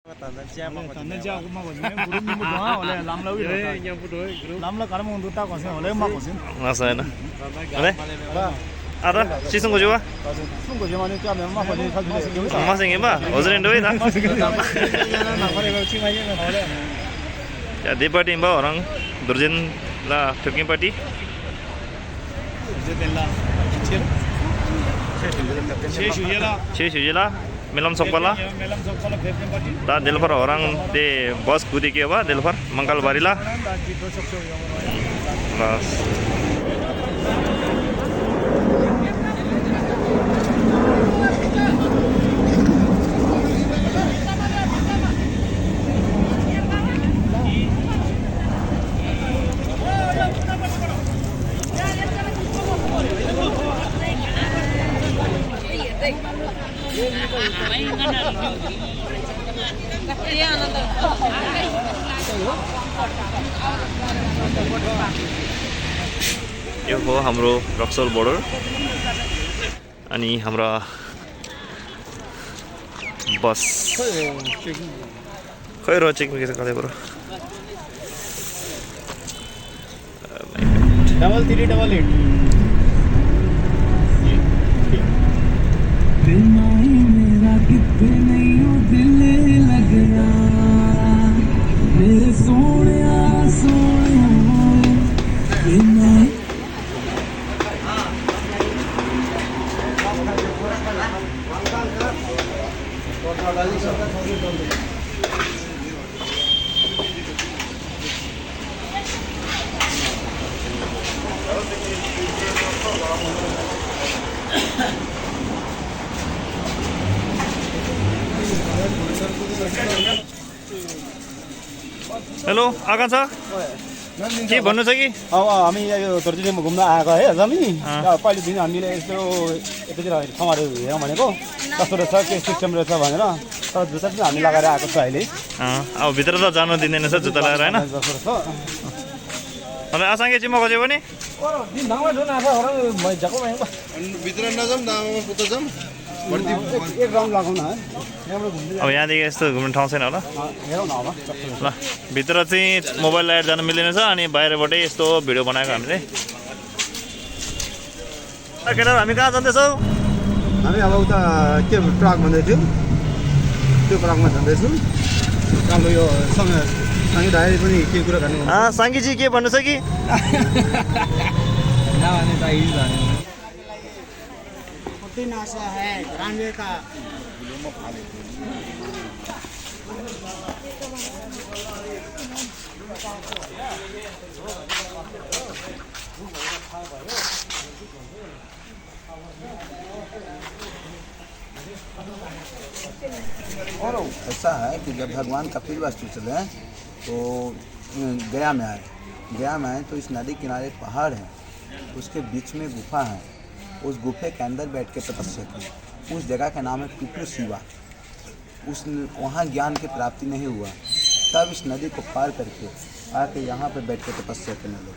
단단지하고 먹거든요. 무릎 뭐 원래 람라고 이래. 람라 가는 건 좋다 거세. 원래 먹거든. 맞아요. 그래? 알아? 씻은 거 좋아? 씻은 거 좋아하는 게 하면 막 거기 가서 엄마 생기봐. 어제는 너희다. Ya, di party mbak orang Durjin lah Turki party. Cih lah, Melam Sokpala. Da Delpar orang di bos kudi ke apa Delpar Mangkal Barila. Bas. यो हो हाम्रो Raxaul border अनि हाम्रा बस खै र check के कतै बरो डबल 388 दिल नहीं मेरा कितने नहीं हो दिल लग गया मेरे सोनिया सोनिया हेलो आकाश के भन्नु छ कि अब हामी यो दर्जीमा घुम्न आएको है हामी पहिलो दिन हामीले यस्तो यतातिर ठाउँहरू हेरौँ भनेको कस्तो रहेछ के सिस्टम रहेछ भनेर तर जुत्ता चाहिँ हामी लगाएर आएको छ अहिले अब भित्र त जानु दिँदैन रहेछ जुत्ता लगाएर होइन अनि आसाङ्गे चाहिँ म खोज्यो भने भित्र नजाउँ उता जाउँ एक राउन्ड लगाउन है अब यहाँदेखि यस्तो घुम्ने ठाउँ छैन होला हेरौँ न अब ल भित्र चाहिँ मोबाइल लाएर जानु मिल्दैन छ अनि बाहिरबाटै यस्तो भिडियो बनाएको हामीले केटाहरू हामी कहाँ जाँदैछौँ हामी अब उता के ट्रक भन्दैथ्यौँ त्यो ट्रकमा जाँदैछौँ हाम्रो यो सँगै दाइले पनि के कुरा गर्नु साङ्गीजी के भन्नु छ कि आशा है रानवे का और ऐसा है कि जब भगवान कपिल वस्तु चले तो गया में आए तो इस नदी किनारे पहाड़ है उसके बीच में गुफा है उस गुफे के अंदर बैठ के तपस्या की उस जगह का नाम है पिपलू शिवा वहाँ ज्ञान की प्राप्ति नहीं हुआ तब इस नदी को पार करके आके यहाँ पे बैठ के तपस्या करने लगे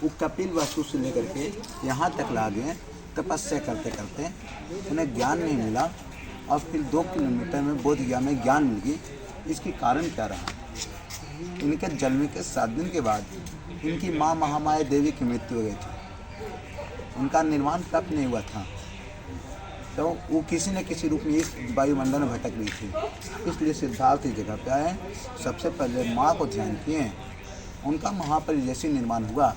वो कपिल वस्तु से लेकर के यहाँ तक ला गए तपस्या करते करते उन्हें ज्ञान नहीं मिला और फिर 2 किलोमीटर में बोध गया में ज्ञान मिल गई इसकी कारण क्या रहा इनके जन्म के 7 दिन के बाद इनकी माँ महामाया देवी की मृत्यु हो गई थी उनका निर्माण प्राप्त नहीं हुआ था तो वो किसी न किसी रूप में इस वायुमंडल में भटक रही थी इसलिए सिद्धार्थ इस जगह पे आए सबसे पहले माँ को ध्यान किए उनका महापरि जैसे निर्माण हुआ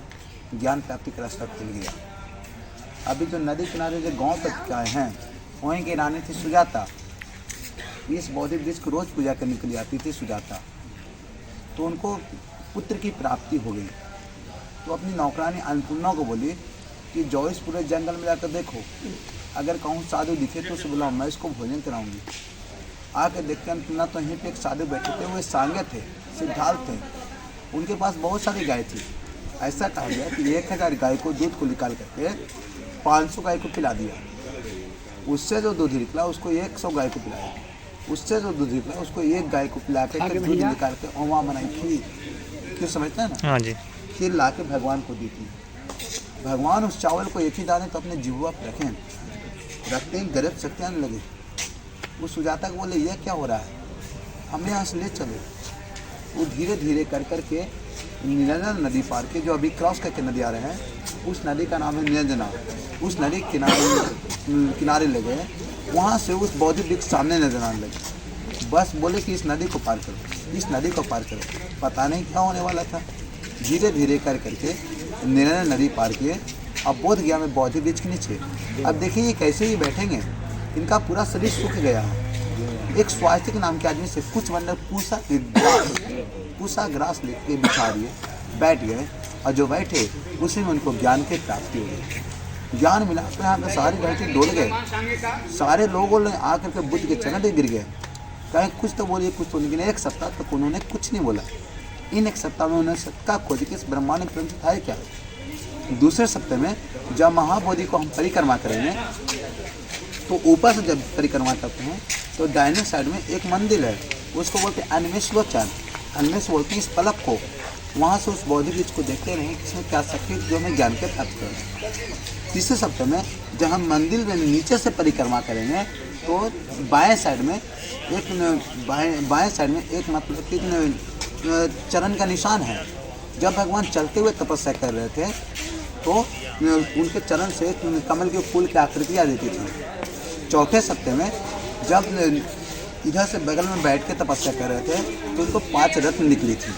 ज्ञान प्राप्ति का रास्ता खुल गया अभी जो नदी किनारे जो गांव तक आए हैं वहीं की रानी थी सुजाता इस बौद्धि वृक्ष को रोज़ पूजा करने के लिए आती थी सुजाता तो उनको पुत्र की प्राप्ति हो गई तो अपनी नौकरानी अन्नपूर्णा को बोली कि जो इस पूरे जंगल में जाकर देखो अगर कहूँ साधु दिखे तो उसे बुलाओ मैं इसको भोजन कराऊंगी आकर देखते अन्नपूर्णा तो यहीं पे एक साधु बैठे थे वो सांगे थे सिद्धार्थ थे उनके पास बहुत सारी गाय थी ऐसा कहा गया कि 1000 गाय को दूध को निकाल करके 500 गाय को पिला दिया उससे जो दूध निकला उसको 100 गाय को पिलाया उससे जो दूध निकला उसको 1 गाय को पिला के दूध निकाल के ओमा बनाई खीर क्यों समझते हैं ना हाँ जी खीर ला के भगवान को दी थी भगवान उस चावल को एक ही दाने तो अपने जिह्वा पर रखें रखते ही गरज सकते आने लगे वो सुजाता को बोले ये क्या हो रहा है हमें यहाँ से ले चलो। वो धीरे धीरे कर करके निरंजन नदी पार के, जो अभी क्रॉस करके नदी आ रहे हैं, उस नदी का नाम है निरंजना। उस नदी के किनारे ले गए। वहाँ से उस बौद्ध वृक्ष सामने नजर आने लगे। बस बोले कि इस नदी को पार करो, इस नदी को पार करो। पता नहीं क्या होने वाला था। धीरे धीरे कर करके निरंजन नदी पार किए। अब बोध गया में बौद्ध वृक्ष के नीचे। अब देखिए ये कैसे ही बैठेंगे, इनका पूरा शरीर सूख गया है। एक स्वास्थ्य के नाम के आदमी से कुछ मतलब पूसा ग्रास लेके बिछा दिए, बैठ गए। और जो बैठे उसी में उनको ज्ञान की प्राप्ति हो गई। ज्ञान मिला तो यहाँ पे सारे बैठे डोल गए। सारे लोगों ने आकर के बुद्ध के चरण पे गिर गए। कहीं कुछ तो बोलिए, कुछ तो नहीं। लेकिन एक सप्ताह तक उन्होंने कुछ नहीं बोला। इन एक सप्ताह में उन्होंने सत्य का खोज कि इस ब्रह्मांड में था है क्या। दूसरे सप्ताह में जब महाबोधि को हम परिक्रमा करेंगे, तो ऊपर से जब परिक्रमा करते हैं तो दाहिने साइड में एक मंदिर है, उसको बोलते हैं अन्वेषलोचन। अन्वेष बोलते हैं इस पलक को। वहाँ से उस बौद्ध वृक्ष को देखते रहें कि इसमें क्या शक्ति जो हमें ज्ञान के प्राप्त करें। तीसरे सप्ताह में जब हम मंदिर में नीचे से परिक्रमा करेंगे, तो बाएं साइड में एक मतलब कि चरण का निशान है। जब भगवान चलते हुए तपस्या कर रहे थे, तो उनके चरण से कमल के फूल की आकृति आ जाती थी। चौथे सप्ताह में जब इधर से बगल में बैठ के तपस्या कर रहे थे, तो उनको 5 रत्न निकली थी।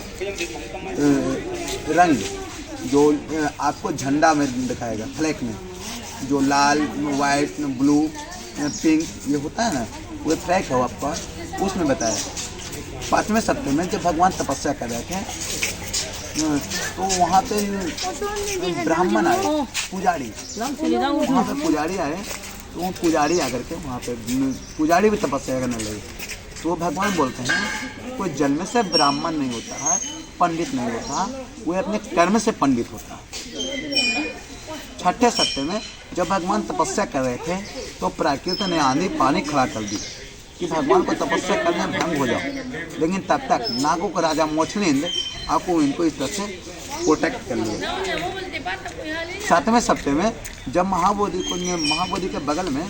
रंग जो आपको झंडा में दिखाएगा, फ्लैग में जो लाल, वाइट, ब्लू, पिंक ये होता है ना, वो फ्लैग है आपका, उसमें बताया। 5वें सप्ताह में जब भगवान तपस्या कर रहे थे, तो वहाँ पे ब्राह्मण आए, पुजारी। वहाँ पे पुजारी आए, तो वो पुजारी आकर के वहाँ पे पुजारी भी तपस्या करने लगे। तो भगवान बोलते हैं कोई जन्म से ब्राह्मण नहीं होता है, पंडित नहीं होता, वो अपने कर्म से पंडित होता है। 6ठे सप्ताह में जब भगवान तपस्या कर रहे थे, तो प्रकृति ने आंधी पानी खड़ा कर दी कि भगवान को तपस्या करने में भंग हो जाओ। लेकिन तब तक नागों का राजा मोचलिंद आपको इनको इस तरह से प्रोटेक्ट कर लिया। 7वें सप्ताह में जब महाबोधि के बगल में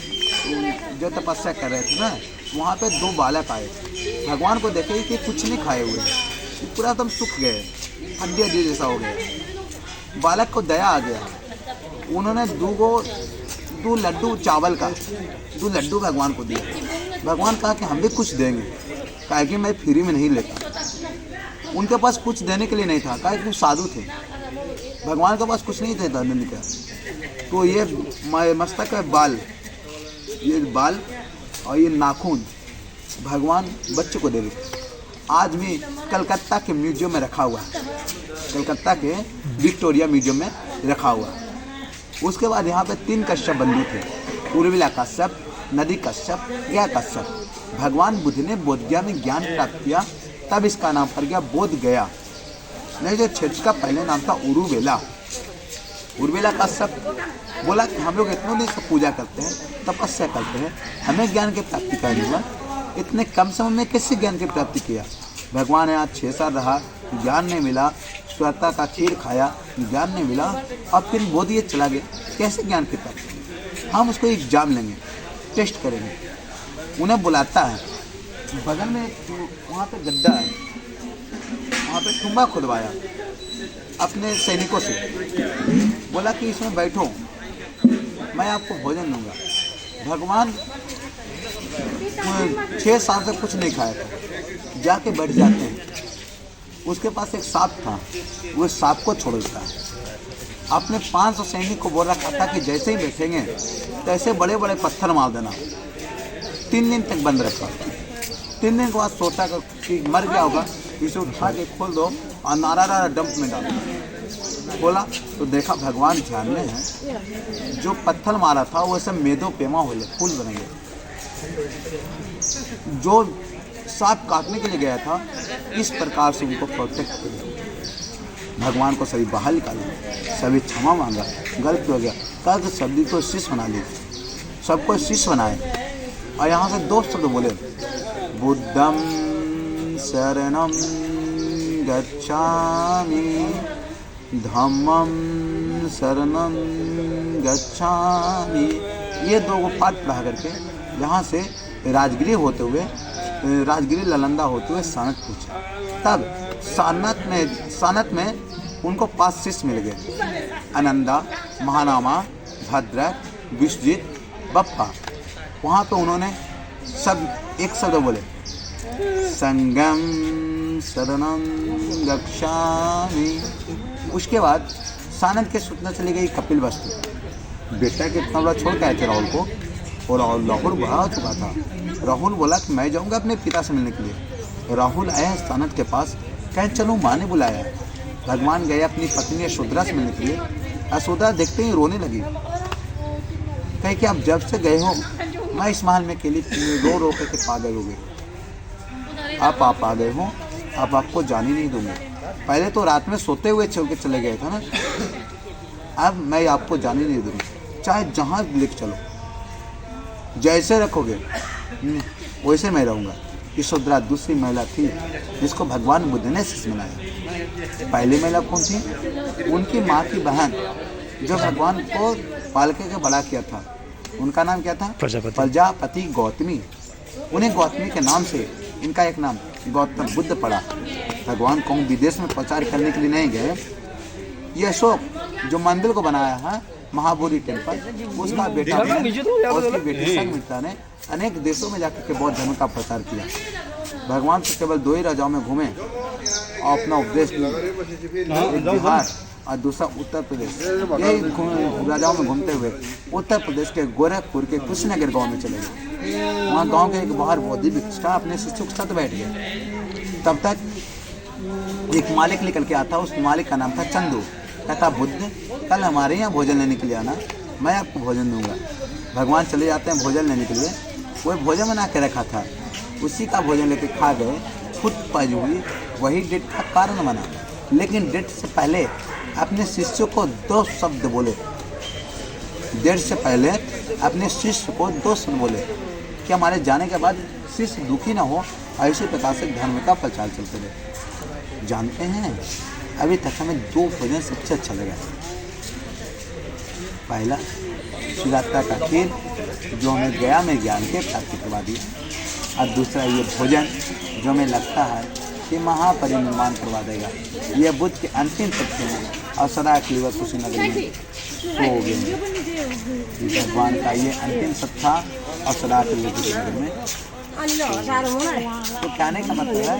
जो तपस्या कर रहे थे ना, वहाँ पे 2 बालक आए। भगवान को देखे कि कुछ नहीं खाए हुए, पूरा एकदम सूख गए, हड्डी जैसा हो गया। बालक को दया आ गया। उन्होंने 2 लड्डू चावल का 2 लड्डू भगवान को दिए। भगवान कहा कि हम भी कुछ देंगे, कहा कि मैं फ्री में नहीं लेता। उनके पास कुछ देने के लिए नहीं था, कहा कि वो साधु थे, भगवान के पास कुछ नहीं था देने का। तो ये मस्तक है बाल, ये बाल और ये नाखून भगवान बच्चे को दे रहे। आज भी कलकत्ता के म्यूजियम में रखा हुआ है, कलकत्ता के विक्टोरिया म्यूजियम में रखा हुआ है। उसके बाद यहाँ पे 3 कश्यप बंधु थे, उर्मिला कश्यप, नदी कश्यप, गया कश्यप। भगवान बुद्ध ने बोध गया में ज्ञान प्राप्त किया, तब इसका नाम पड़ गया बोध गया। नहीं जो क्षेत्र का पहले नाम था उर्मिला। उर्मिला कश्यप बोला कि हम लोग इतने दिन से पूजा करते हैं, तपस्या करते हैं, हमें ज्ञान की प्राप्ति करनी हुआ, इतने कम समय में कैसे ज्ञान की प्राप्ति किया। भगवान यहाँ 6 साल रहा, ज्ञान नहीं मिला, स्वरता का खीर खाया, ज्ञान नहीं मिला, अब फिर बोध ये चला गया, कैसे ज्ञान की प्राप्ति। हम उसको एग्जाम लेंगे, टेस्ट करेंगे। उन्हें बुलाता है, बगल में वहाँ पे गड्ढा है, वहाँ पे ठुम्बा खुदवाया अपने सैनिकों से, बोला कि इसमें बैठो, मैं आपको भोजन दूंगा। भगवान 6 साल से कुछ नहीं खाया था, जाके बैठ जाते हैं। उसके पास एक सांप था, वो सांप को छोड़ देता है। अपने 500 सैनिक को बोल रखा था कि जैसे ही बैठेंगे तैसे बड़े बड़े पत्थर मार देना। 3 दिन तक बंद रखा। 3 दिन के बाद सोचा कि मर गया होगा, इसे उठा के खोल दो और नारा डंप में डालो। खोला तो देखा भगवान ध्यान में है, जो पत्थर मारा था वो सब मेदो पेमा हो गए, फूल बन गए। जो सांप काटने के लिए गया था, इस प्रकार से उनको प्रोटेक्ट किया। भगवान को सभी बाहर निकाला, सभी क्षमा मांगा, गलत हो गया, कहा कि सभी को शिष्य बना लीजिए, सबको शिष्य बनाए। और यहाँ से 2 शब्द बोले, बुद्धम शरणम गच्छामि, धम्मम शरणम गच्छामि। ये 2 पाठ पढ़ा करके यहाँ से राजगीर होते हुए राजगिरी नालंदा होते हुए सानत पूछा। तब सानत में उनको 5 शिष्य मिल गए, आनंदा, महानामा, भद्रक, विश्वजीत, बप्पा। वहाँ पे उन्होंने सब एक शब्द बोले, संगम शरणं गच्छामि। उसके बाद सानंद के सूचना चली गई कपिल वस्तु। बेटा के इतना बड़ा छोड़ के आए थे राहुल को, और राहुल बड़ा हो चुका था। राहुल बोला कि मैं जाऊंगा अपने पिता से मिलने के लिए। राहुल आया सानंद के पास, कहे चलो माँ ने बुलाया। भगवान गए अपनी पत्नी यशोधरा से मिलने के लिए। यशोधरा देखते ही रोने लगी, कहे कि आप जब से गए हो मैं इस महल में अकेली रो रो करके पागल हो गई। आप आ गए हो, अब आपको जाने नहीं दूंगा। पहले तो रात में सोते हुए छोड़ के चले गए थे ना, अब मैं आपको जाने नहीं दूंगा, चाहे जहाँ लेके चलो, जैसे रखोगे वैसे मैं रहूँगा। यशोधरा दूसरी महिला थी जिसको भगवान बुद्ध ने शिष्य बनाया। पहली महिला कौन थी? उनकी माँ की बहन, जो भगवान को पाल के बड़ा किया था। उनका नाम क्या था? प्रजापति गौतमी। उन्हें गौतमी के नाम से इनका एक नाम गौतम बुद्ध पड़ा। भगवान को विदेश में प्रचार करने के लिए नहीं गए। ये अशोक जो मंदिर को बनाया है महाबोधि टेम्पल, उसका बेटा और उसकी बेटी संघमित्रा ने अनेक देशों में जाकर के बौद्ध धर्म का प्रचार किया। भगवान तो केवल 2 ही राजाओं में घूमे और अपना उपदेश दिया, एक बिहार और दूसरा उत्तर प्रदेश। यही राजाओं में घूमते हुए उत्तर प्रदेश के गोरखपुर के कुशीनगर गांव में चले गए। वहाँ गांव के एक बाहर बौद्धि भिक्षा अपने शिष्यों के साथ बैठ गए। तब तक एक मालिक निकल के आता, उस मालिक का नाम था चंदू। कहता बुद्ध कल हमारे यहाँ भोजन लेने के लिए आना, मैं आपको भोजन दूंगा। भगवान चले जाते हैं भोजन लेने के लिए। वो भोजन बना के रखा था, उसी का भोजन लेके खा गए। खुद पज हुई, वही डेट का कारण बना। लेकिन डेट से पहले अपने शिष्यों को 2 शब्द बोले। डेट से पहले अपने शिष्य को 2 शब्द बोले कि हमारे जाने के बाद शिष्य दुखी ना हो, ऐसे प्रकार से धर्म का प्रचार चलते रहे। जानते हैं अभी तक हमें 2 भोजन सबसे अच्छा लगा। पहला शिवरात्रि का खीर जो हमें गया में ज्ञान के प्राप्ति करवा दिया, और दूसरा ये भोजन जो हमें लगता है कि महापरिनिर्वाण करवा देगा। ये बुद्ध के अंतिम सत्य हैं और सदा के लिए कुशीनगर में सो गए। भगवान का ये अंतिम सत्य था और सदा के लिए कुशीनगर में। तो कहने का मतलब है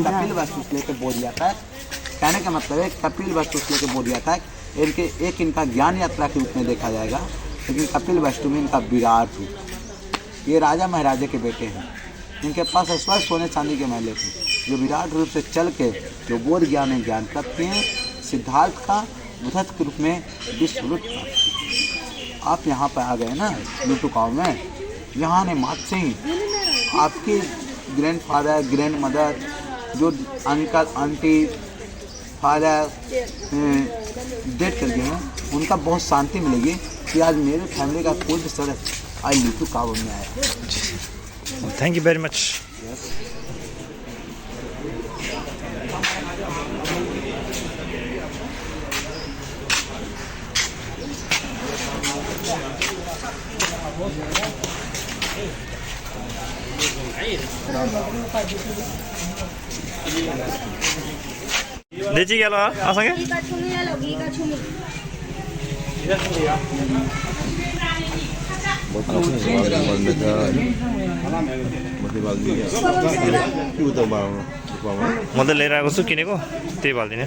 कपिल वस्तु लेके बोल जाता है। कहने का मतलब है कपिल वस्तु लेके बोल जाता है। इनका ज्ञान यात्रा के रूप में देखा जाएगा, लेकिन कपिल वस्तु में इनका विराट रूप। ये राजा महाराजा के बेटे हैं, इनके पास ऐश्वर्य सोने चांदी के महल थे, जो विराट रूप से चल के जो बोध ज्ञान में ज्ञान प्राप्त किए। सिद्धार्थ का बुद्धत्व के रूप में विश्वरूप प्राप्त। आप यहाँ पर आ गए ना लुटू गाँव में, यहाँ ने मात से ही आपके ग्रैंडफादर ग्रैंड मदर, जो अंकल आंटी फादर डेट कर गए हैं, उनका बहुत शांति मिलेगी कि आज मेरे फैमिली का कोई भी सदस्य आज लुटू गाँव में आया। Thank you very much. देची गेलो आसांगे म त लिएर आएको छु किनेको, त्यही हालिदिने।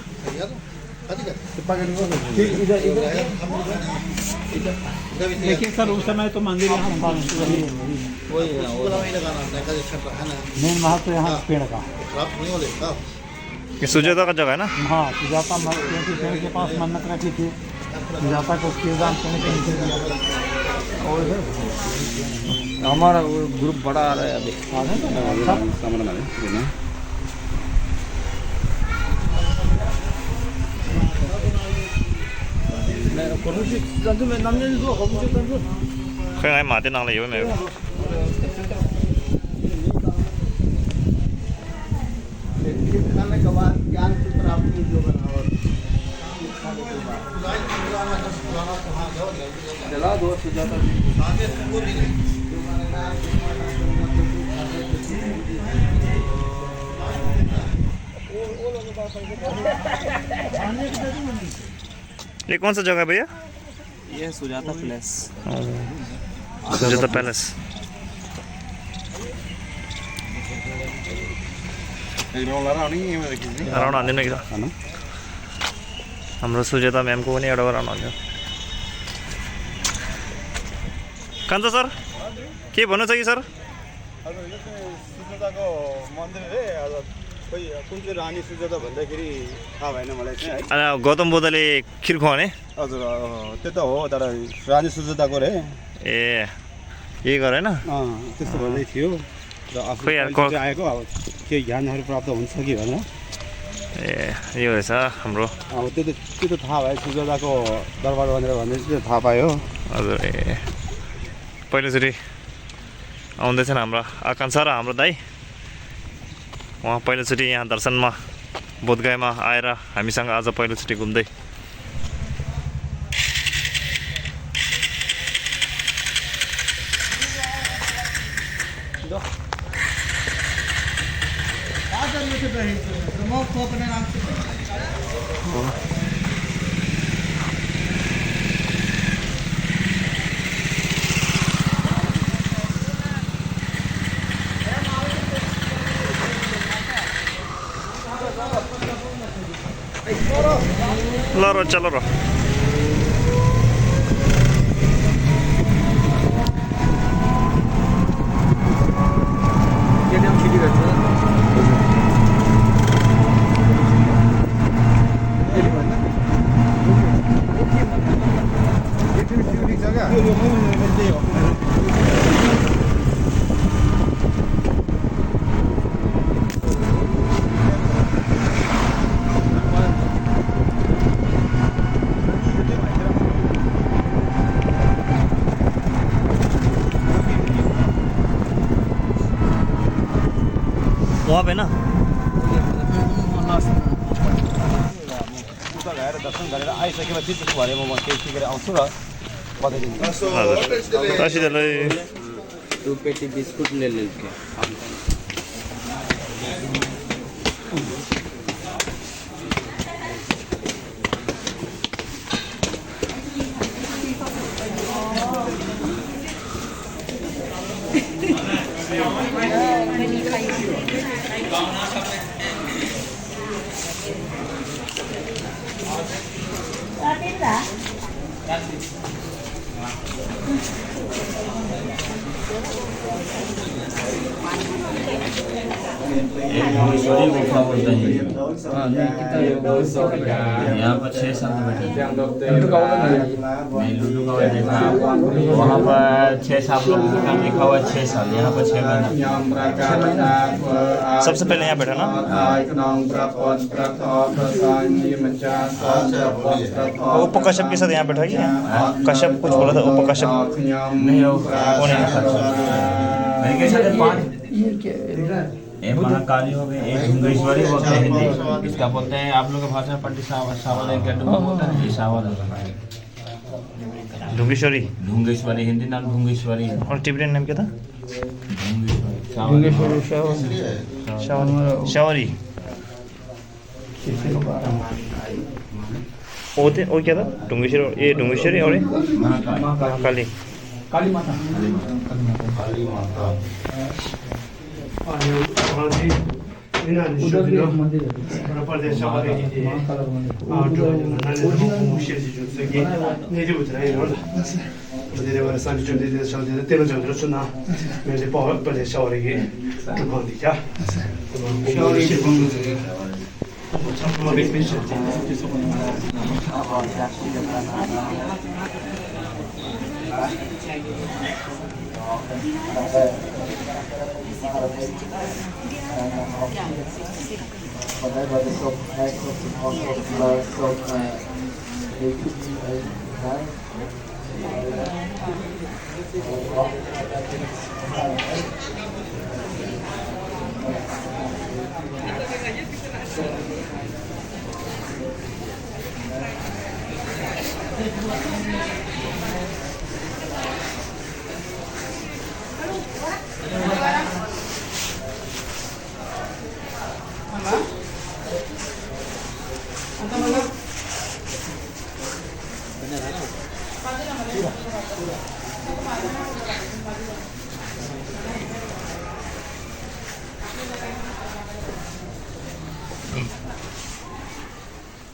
देखिए सर, उस समय तो मंदिर यहाँ मेन महल तो यहाँ पेड़ का। ये सुजाता का जगह है ना? हाँ, सुजाता पेड़ के पास मन्नत रखी थी, सुजाता को किरदार करने के नीचे दिया। और हमारा ग्रुप बड़ा आ रहा है अभी।可能马电脑了有没有？ खाने के बाद ज्ञान की प्राप्ति जो जला दो सुजाता ये कौन सा जगह है भैया? ये Sujata place. Sujata palace. Round हान्दिनु कि हाम्रो सुजाता म्यामको पनि एउटा राउन्ड हान्यो। कान्छ सर के भन्नु छ कि सर? सुजाताको मन्दिर रे खोइ कुन चाहिँ रानी सुजाता भन्दाखेरि थाहा भएन मलाई चाहिँ है। गौतम बुद्धले खिर खुवाउने? हजुर त्यो त हो, तर रानी सुजाताको रे। ए यही गरेन? त्यस्तो भन्दै थियो र खोइ यार, आएको अब केही ज्ञानहरू प्राप्त हुन्छ कि भनेर। ए यो रहेछ हाम्रो। अब त्यो त थाहा भयो, सुजाताको दरबार भनेर भन्दै चाहिँ थाहा पायो। हजुर ए पहिलोचोटि आउँदैछन् हाम्रा आकाङ्क्षा र हाम्रो दाइ। उहाँ पहिलोचोटि यहाँ दर्शनमा बोधगयामा आएर हामीसँग आज पहिलोचोटि घुम्दै। ल र चलो र वहाँ पे ना उता गएर दर्शन गरेर आइसकेपछि त्यसको बारेमा म केही सिकेर आउँछु र बताइदिन्छु। तासिदालाई 2 पेटी बिस्कुट ले लेके। यहाँ पर 6-7 बैठे वहाँ पर 6-7 लोग का लिखा हुआ 6 साल, यहाँ पर 6 महीना। सबसे पहले यहाँ बैठा ना? उप कश्यप के साथ यहाँ बैठा क्या? कश्यप कुछ बोला था, उप कश्यप नहीं हो मेरे के साथ 5 एक महाकाली हो गए, एक ढुंगेश्वरी हो गए हिंदी, इसका बोलते हैं आप लोग की भाषा में पंडित सावल है, क्या बोलते हैं ये सावल है। ढुंगेश्वरी ढुंगेश्वरी हिंदी नाम ढुंगेश्वरी है। और टिबेटियन नाम क्या था? ढुंगेश्वरी शावरी। वो क्या था? ढुंगेश्वरी, ये ढुंगेश्वरी और महाकाली काली माता। उधर भी एक मंदिर है।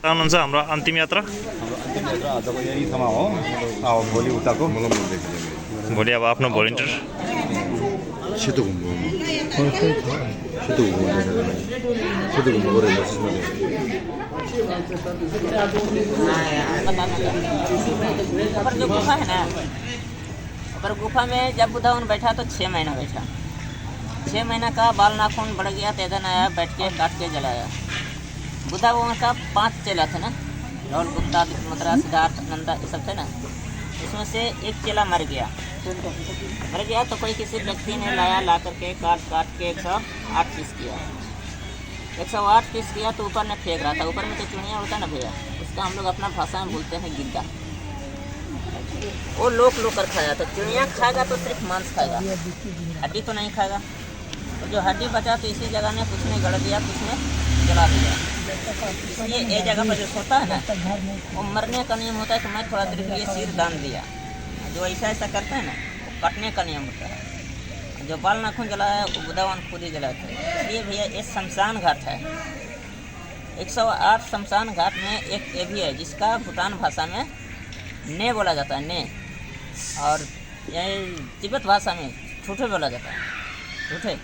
हुनुहुन्छ हाम्रो अन्तिम यात्रा हाम्रो अन्तिम यात्रा आजको यहीसम्म हो। अब भोलि उताको भोलि अब आफ्नो भोलिन्टियर सेतो घुम्नु सेतो घुम्नु गरेर ऊपर जो गुफा है ना, ऊपर गुफा में जब बुद्धावन बैठा तो 6 महीना बैठा। 6 महीना का बाल नाखून बढ़ गया, तेदन आया, बैठ के काट के जलाया। बुद्धा भगवान का 5 चेला थे ना, राहुल गुप्ता, मद्रा, सिद्धार्थ, नंदा, ये सब थे ना। इसमें से एक चेला मर गया तो कोई किसी व्यक्ति ने लाया, ला करके काट के 108 पीस किया। 108 पीस किया तो ऊपर ने फेंक रहा था। ऊपर में तो चुनिया उड़ता ना भैया, उसका हम लोग अपना भाषा में बोलते हैं गिद्दा। वो लोक कर खाया। तो चिड़िया खाएगा तो सिर्फ मांस खाएगा, हड्डी तो नहीं खाएगा। तो जो हड्डी बचा तो इसी जगह ने कुछ ने गड़ दिया, कुछ ने जला दिया। इसलिए ये जगह पर जो सोता है ना, वो मरने का नियम होता है कि मैं थोड़ा देर के लिए सिर दान दिया। जो ऐसा करते हैं ना, वो कटने का नियम होता है। जो बाल नाखून जलाया वो बुद्धावन खुद ही जलाते हैं। इसलिए भैया ये शमशान घाट है। 108 शमशान घाट में एक ये भी है जिसका भूटान भाषा में ने बोला जाता है, ने। और ये तिब्बत भाषा में ठूठे बोला जाता है, ठूठे।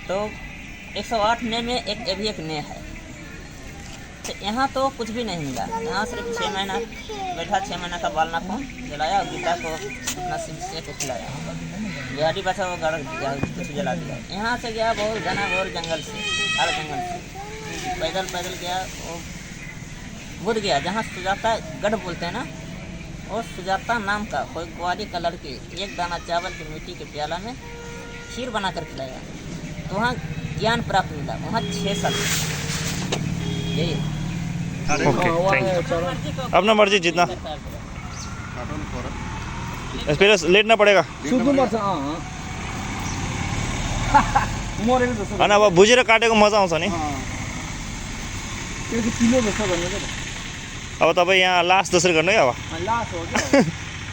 तो 108 ने में एक ये भी एक ने है। तो यहाँ तो कुछ भी नहीं मिला। यहाँ सिर्फ 6 महीना बैठा, 6 महीना का बाल नाखून जलाया और गीता को अपना सिर से कुछ खिलाया। बिहारी बचा वो गड़ कुछ जला दिया। यहाँ से गया बहुत घना घोर जंगल से, हर जंगल से पैदल गया। वो बुध गया जहाँ सुजाता गढ़ बोलते हैं ना, और सुजाता नाम का कोई ग्वाली का लड़की एक दाना चावल की मिट्टी के प्याला में खीर बना कर खिलाया। तो वहाँ ज्ञान प्राप्त मिला। वहाँ 6 साल यही। Okay, thank you. अपना मर्जी जितना, फिर लेट ना पड़ेगा। होइन अब भुजेर काटेको मजा आउँछ नि। अब तपाईँ यहाँ लास्ट दोस्रो गर्नु है। अब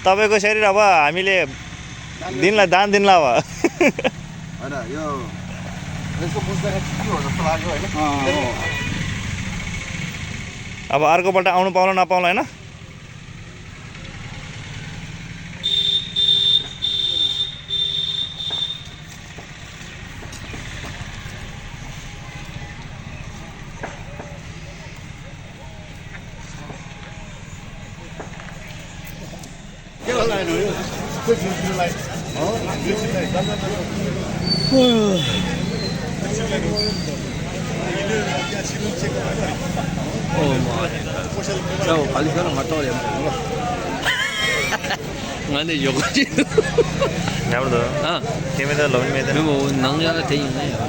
तपाईँको शरीर अब हामीले दिनलाई दान दिनलाई अब होइन यो यसको बुझ्दाखेरि के हो जस्तो लाग्यो होइन। अब अर्कोपल्ट आउनु पाउला नपाउला होइन। 근데 요거지. ಯಾವ್ದು 아, ಕೆಮಿದ ಲವ್ ಮೇಲೆ 그리고 남자가 돼 있네요.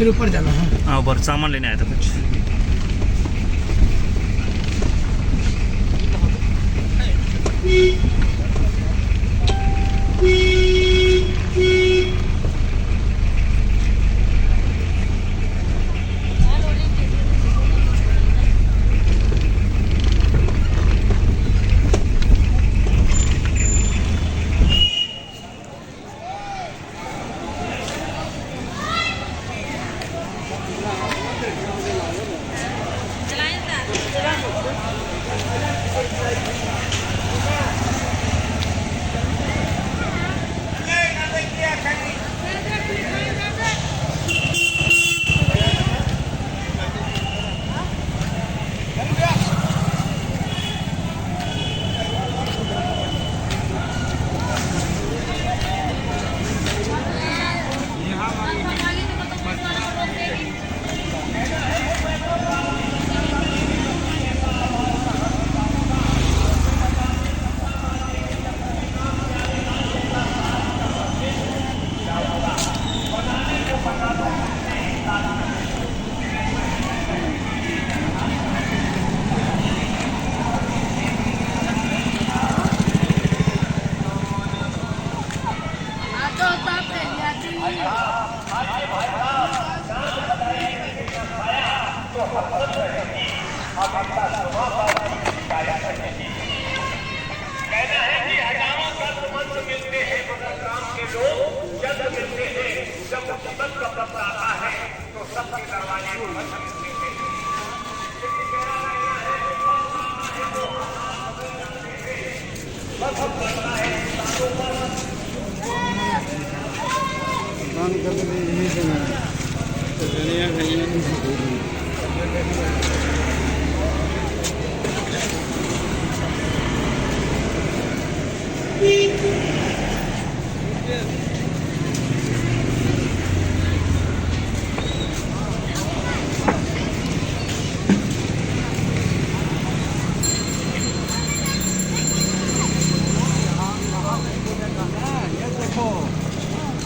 फिर ऊपर जाना है। हाँ ऊपर सामान लेने आया था कुछ।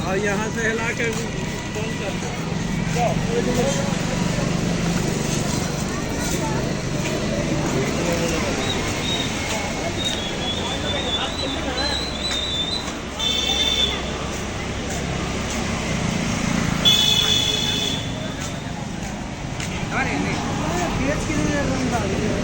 और यहाँ से हिला के बंद कर दो। Bye.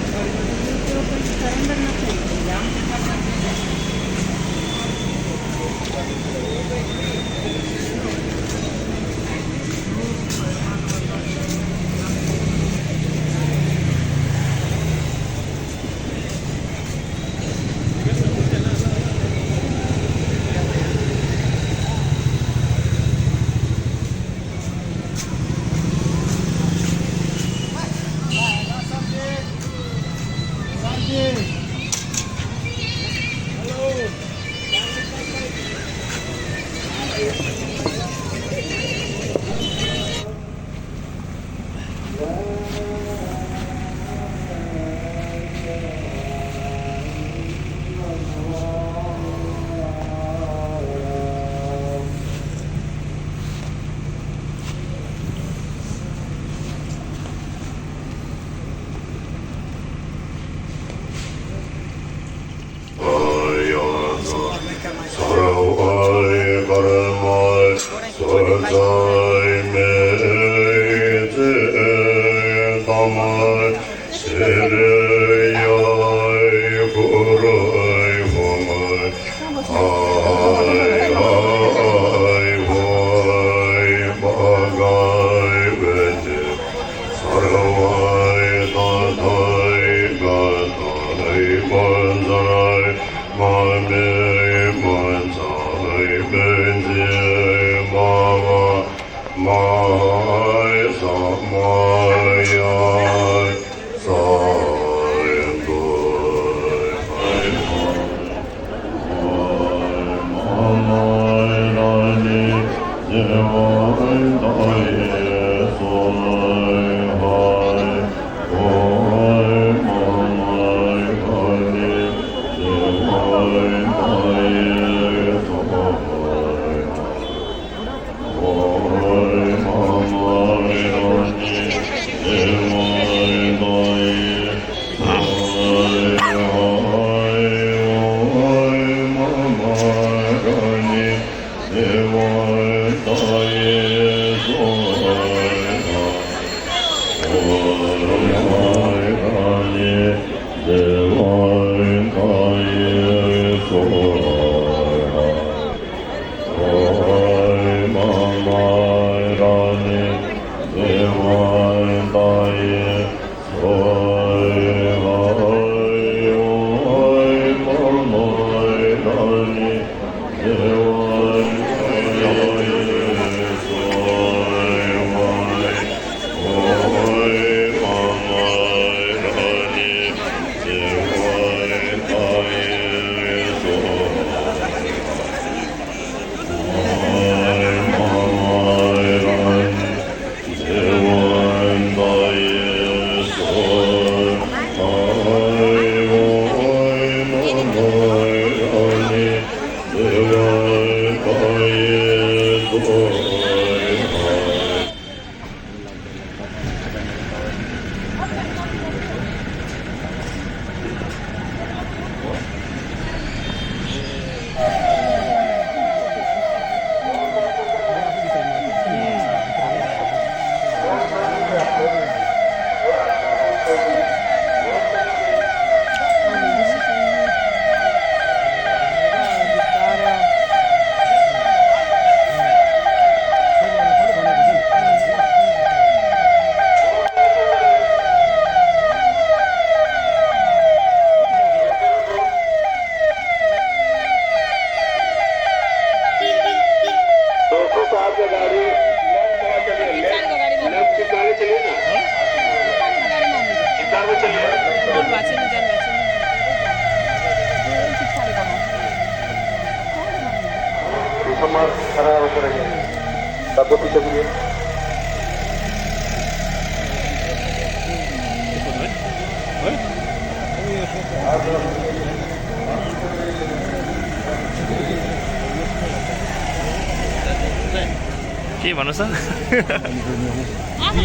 के भन्नुहोस् त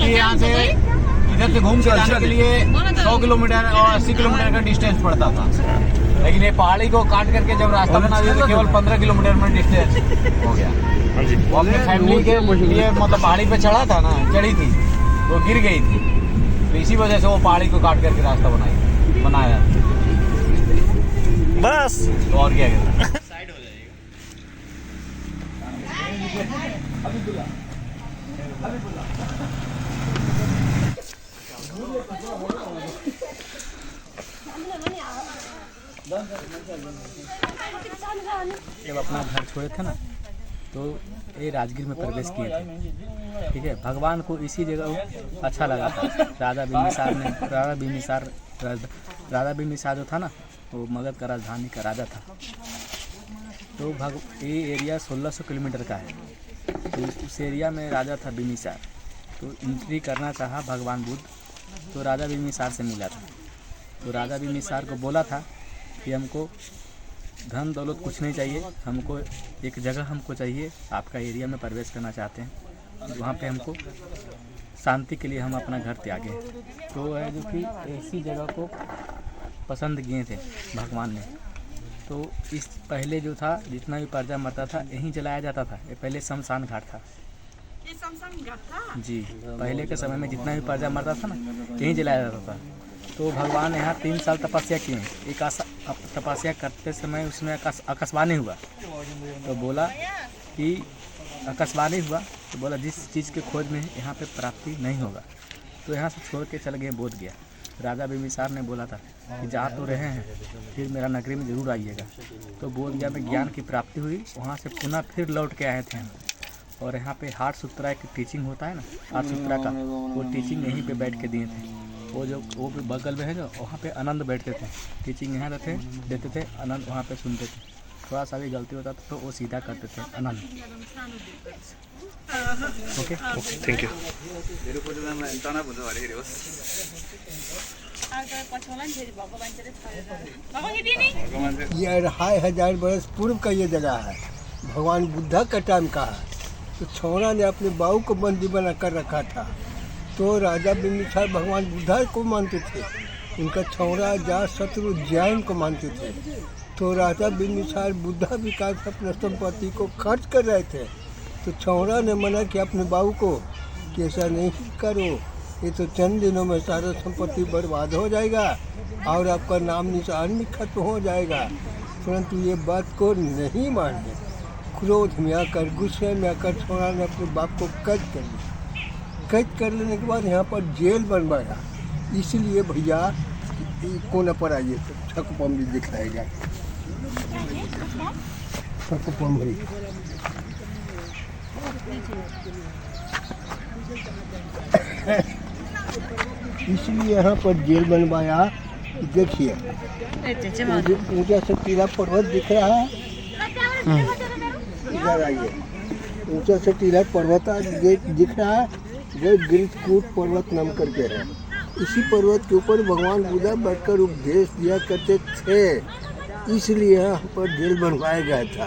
यहाँ से इधर से घूम के जाने के लिए 100 किलोमीटर और 80 किलोमीटर का डिस्टेंस पड़ता था, लेकिन ये पहाड़ी को काट करके जब रास्ता बना दिया तो केवल 15 किलोमीटर में डिस्टेंस हो गया। हाँ जी वो अपनी फैमिली के लिए मतलब पहाड़ी पे चढ़ा था ना, चढ़ी थी वो गिर गई थी, तो इसी वजह से वो पहाड़ी को काट करके रास्ता बनाया बस तो और क्या करें। जब अपना घर छोड़े थे ना तो ये राजगीर में प्रवेश किए थे, ठीक है। भगवान को इसी जगह अच्छा लगा था। राजा बिम्बिसार जो था ना वो मगध का राजधानी का राजा था। तो ये एरिया 1600 किलोमीटर का है। तो उस एरिया में राजा था बिम्बिसार, तो एंट्री करना चाहा भगवान बुद्ध, तो राजा बिम्बिसार से मिला था। तो राजा बिम्बिसार को बोला था कि हमको धन दौलत कुछ नहीं चाहिए, हमको एक जगह हमको चाहिए, आपका एरिया में प्रवेश करना चाहते हैं, वहाँ पे हमको शांति के लिए हम अपना घर त्यागे। तो है जो कि ऐसी जगह को पसंद किए थे भगवान ने। तो इस पहले जो था जितना भी प्रजा मरता था यहीं जलाया जाता था। ये पहले शमशान घाट था। ये शमशान घाट था जी, पहले के समय में जितना भी प्रजा मरता था ना यहीं जलाया जाता था। तो भगवान यहाँ 3 साल तपस्या किए। एक तपस्या करते समय उसमें आकाशवाणी हुआ, तो बोला कि आकाशवाणी हुआ तो बोला जिस चीज़ के खोज में यहाँ पे प्राप्ति नहीं होगा, तो यहाँ से छोड़ के चल गए बोध गया। राजा बिम्बिसार ने बोला था कि जहाँ तो रहे हैं फिर मेरा नगरी में ज़रूर आइएगा। तो बोध गया में ज्ञान की प्राप्ति हुई, वहाँ से पुनः फिर लौट के आए थे हम। और यहाँ पे हाट सूत्रा की टीचिंग होता है ना, हाट सूत्रा का वो टीचिंग यहीं पे बैठ के दिए थे। वो भी बगल में है जो, वहाँ पे आनंद बैठते थे, टीचिंग यहाँ देते थे, आनंद वहाँ पे सुनते थे। थोड़ा सा भी गलती होता था तो वो सीधा करते थे Ananda. Okay okay thank you. ये 2500 वर्ष पूर्व का ये जगह है, भगवान बुद्धा का टाइम का है। तो छौरा ने अपने बाऊ को बंदी बना कर रखा था। तो राजा बिम्बिसार भगवान बुद्धा को मानते थे, उनका छौरा जातशत्रु जैन को मानते थे। तो राजा बिम्बिसार बुद्धा विकास अपने संपत्ति को खर्च कर रहे थे। तो छौरा ने मना किया अपने बाऊ को कि ऐसा नहीं करो, ये तो चंद दिनों में सारा संपत्ति बर्बाद हो जाएगा और आपका नाम निशान भी खत्म हो जाएगा। परंतु ये बात को नहीं माने, क्रोध में आकर, गुस्से में आकर छौरा ने अपने बाप को कैद कर लिया। कैद कर लेने के बाद यहाँ पर जेल बनवाया। इसलिए भैया कोना पर आइए तो छकपम भी दिखाएगा। छकपम भी इसलिए यहाँ पर जेल बनवाया। देखिए ऊंचा से टीला पर्वत दिख रहा है, इधर आइए, ऊंचा से टीला पर्वत दिख रहा है, जो गिरकूट पर्वत नाम करके है। इसी पर्वत के ऊपर भगवान बुद्धा बैठकर उपदेश दिया करते थे, इसलिए यहाँ पर जेल बनवाया गया था।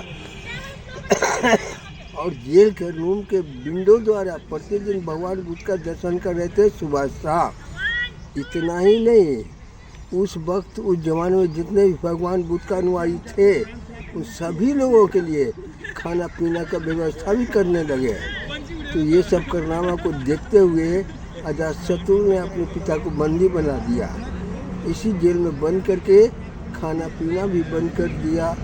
और जेल के रूम के विंडो द्वारा प्रतिदिन भगवान बुद्ध का दर्शन कर रहे थे सुबह शाम। इतना ही नहीं, उस वक्त उस जमाने में जितने भी भगवान बुद्ध का अनुयायी थे उन सभी लोगों के लिए खाना पीना का व्यवस्था भी करने लगे। तो ये सब कारनामा को देखते हुए अजातशत्रु ने अपने पिता को बंदी बना दिया। इसी जेल में बंद करके खाना पीना भी बंद कर दिया,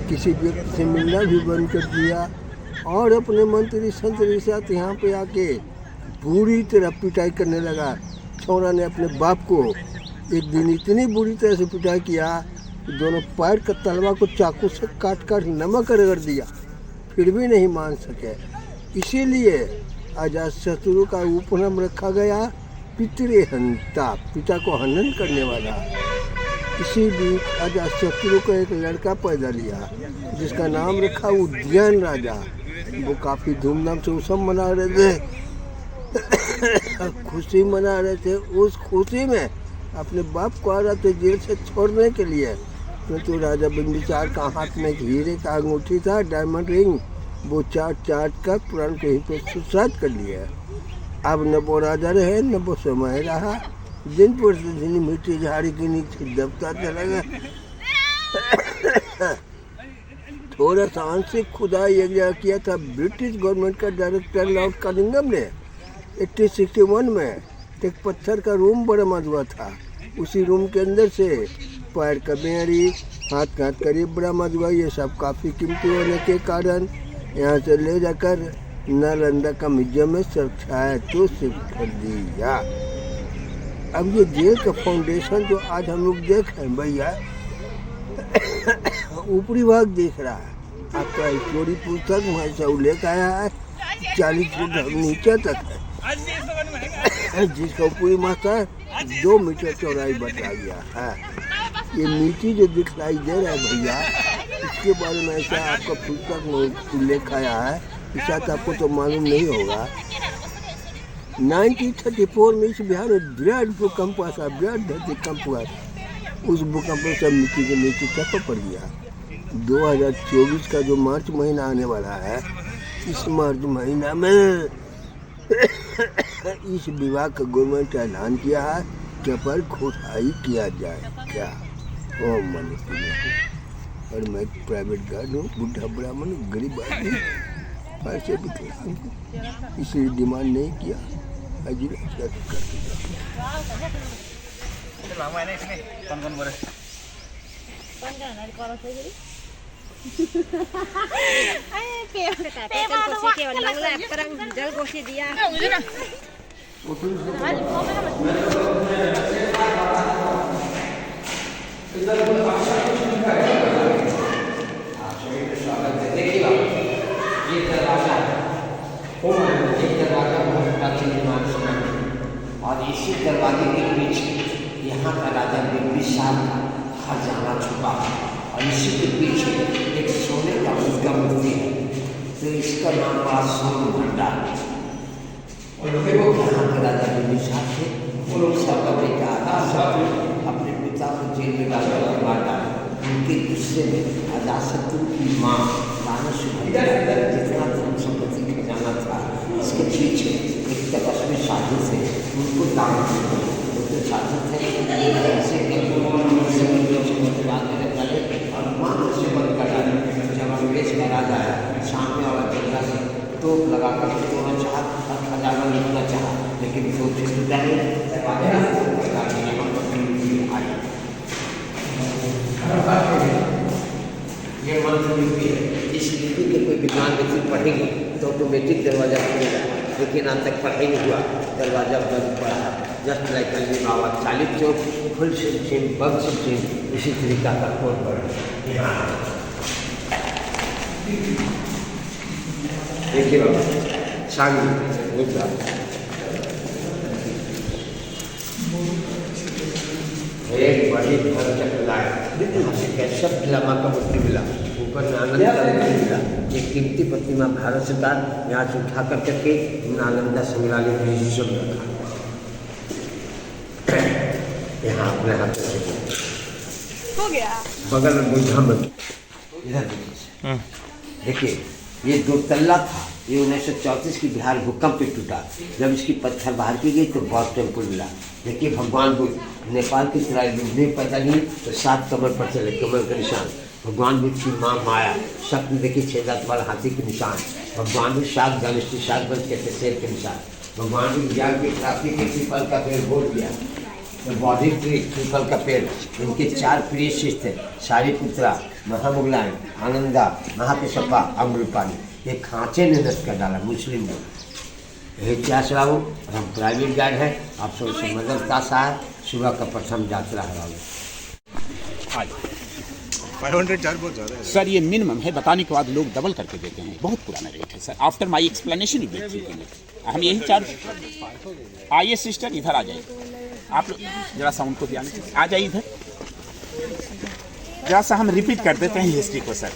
किसी व्यक्ति से मिलना भी बंद कर दिया और अपने मंत्री संतरी के साथ यहाँ पे आके बुरी तरह पिटाई करने लगा। छौरा ने अपने बाप को एक दिन इतनी बुरी तरह से पिटाई किया कि दोनों पैर का तलवा को चाकू से काट कर नमक रगड़ दिया, फिर भी नहीं मान सके। इसीलिए अजातशत्रु का उपनाम रखा गया पितृहंता, पिता को हनन करने वाला। इसी बीच अजातशत्रु को एक लड़का पैदा लिया जिसका नाम रखा उद्यान राजा। वो काफ़ी धूमधाम से उत्सव मना रहे थे, खुशी मना रहे थे। उस खुशी में अपने बाप को आ रहे थे जेल से छोड़ने के लिए, तो राजा बिंबिसार का हाथ में एक हीरे का अंगूठी था, डायमंड रिंग, वो चाट कर पुराण कहीं पे सुसाइड कर लिया। अब न वो राजा रहे न वो समय रहा, दिन प्रतिदिन मिट्टी झाड़ी के नीचे दबता चला गया। थोड़ा सा आंशिक खुदाई एक जगह किया था ब्रिटिश गवर्नमेंट का डायरेक्टर लॉर्ड कनिंघम ने 1861 में। एक पत्थर का रूम बरामद हुआ था, उसी रूम के अंदर से पैर का बेड़ी, हाथ का करीब बरामद हुआ। ये सब काफ़ी कीमती होने के कारण यहाँ से ले जाकर नालंदा का म्यूजियम में सुरक्षाएं तो शिफ्ट कर दिया। अब ये जेल का फाउंडेशन जो आज हम लोग देख रहे हैं भैया, ऊपरी भाग दिख रहा है आपका हिस्टोरी पुस्तक वहाँ से उल्लेख आया है 40 फुट नीचे तक है, जिसका ऊपरी मात्रा 2 मीटर चौड़ाई बता गया है। ये मिट्टी जो दिखलाई दे रहा है भैया, इसके बारे में ऐसा आपका पुस्तक में उल्लेख आया है, शायद आपको तो मालूम नहीं होगा। 1934 में इस बिहार में विराट भूकंप हुआ था, विराट धरतीकंप हुआ था। उस भूकंप में सब मिट्टी के नीचे चक्कर पड़ गया। 2024 का जो मार्च महीना आने वाला है, इस मार्च महीना में इस विभाग का गवर्नमेंट ऐलान किया है कि पर खुदाई किया जाए क्या। ओम मनी, और मैं प्राइवेट गार्ड हूँ, बुढ़ा ब्राह्मण, गरीब आदमी, पैसे भी थे, इसलिए डिमांड नहीं किया। अजीब और इसी दरवाजे के पीछे यहाँ का राजा बिंबिसार का खजाना छुपा है, और इसी के पीछे एक सोने का मुर्गा मूर्ति है, तो इसका नाम बड़ा सोन भंडार। यहाँ के राजा बिंबिसार थे, सबका बेटा सब अपने पिता को जेल में डालकर के मार डाला। उनके गुस्से में अजातशत्रु की माँ जितना धन संपत्ति खजाना था, इसके पीछे एक तपस्वी साधु थे, उनको दान दिया। तो साधु थे ऐसे और मान से बंद कर डाले। जब अंग्रेज का राजा है, सामने वाला जगह से तोप लगाकर तोड़ना चाहा और खजाना लूटना चाहा, लेकिन तो टूटा नहीं। ये मंत्र लिपि है, इस लिपि के कोई विद्वान व्यक्ति पढ़ेंगे तो ऑटोमेटिक दरवाजा खुलेगा, लेकिन आज तक पढ़ाई नहीं हुआ, दरवाजा बंद पड़ा। जस्ट लाइक कल बाबा 40 चौक फुल सिस्टम बग सिस्टम, इसी तरीका का कोड पड़ा। देखिए बाबा शांति मुद्दा, एक बड़ी फल चकलाए, यहाँ से कैशव लामा का मूर्ति मिला, ऊपर नालंदा का मूर्ति मिला। एक कीमती प्रतिमा भारत सरकार यहाँ से उठा कर करके नालंदा संग्रहालय म्यूजियम में रखा। यहाँ अपने हाथ से हो गया, बगल में बुद्धा मंदिर, इधर देखिए, ये 2 तल्ला था। ये 1934 की बिहार भूकंप पे टूटा। जब इसकी पत्थर बाहर की गई तो बौद्ध टेम्पल मिला। देखिए भगवान बुद्ध नेपाल की तरह में पैदा नहीं, तो 7 कमर पर चले, कमर का निशान। भगवान बुद्ध की माँ माया, शक में देखिए 6 दांत वाला हाथी के निशान। भगवान बुद्ध शाक गणेश शाक बंद कहते शेर के निशान। भगवान बुद्ध ज्ञान की प्राप्ति के पीपल का पेड़ बोल दिया, तो बौद्धिक ट्री पीपल का पेड़। इनके 4 प्रिय शिष्य थे, सारिपुत्रा, महामुगलायन, आनंदा, महाकेशप्पा, अमृपाली। ये खांचे ने नष्ट कर डाला मुस्लिम लोग। यही इतिहास राहू, हम प्राइवेट गार्ड है, आप सबसे मदद का साथ सुबह का प्रथम यात्रा है। 500 चार्ज बहुत ज़्यादा है सर, ये मिनिमम है, बताने के बाद लोग डबल करके देते हैं, बहुत पुराना रेट है सर। आफ्टर माई एक्सप्लेनेशन हम यही चार्ज। आइए सिस्टर इधर आ जाइए, आप लोग जरा साउंड को ध्यान आ जाइए इधर। जरा सा हम रिपीट कर देते हैं हिस्ट्री को सर।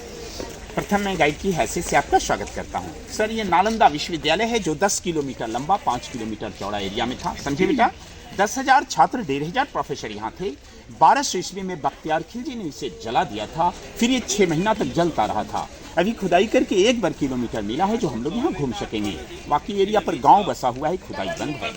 प्रथम मैं गाइड की हैसियत से आपका स्वागत करता हूँ सर। ये नालंदा विश्वविद्यालय है जो 10 किलोमीटर लंबा 5 किलोमीटर चौड़ा एरिया में था, समझे बेटा। 10,000 छात्र, 1,500 प्रोफेसर यहाँ थे। 1200 ईस्वी में बख्तियार खिलजी ने इसे जला दिया था, फिर ये 6 महीना तक जलता रहा था। अभी खुदाई करके 1 वर्ग किलोमीटर मिला है जो हम लोग यहाँ घूम सकेंगे। बाकी एरिया पर गांव बसा हुआ है, खुदाई बंद है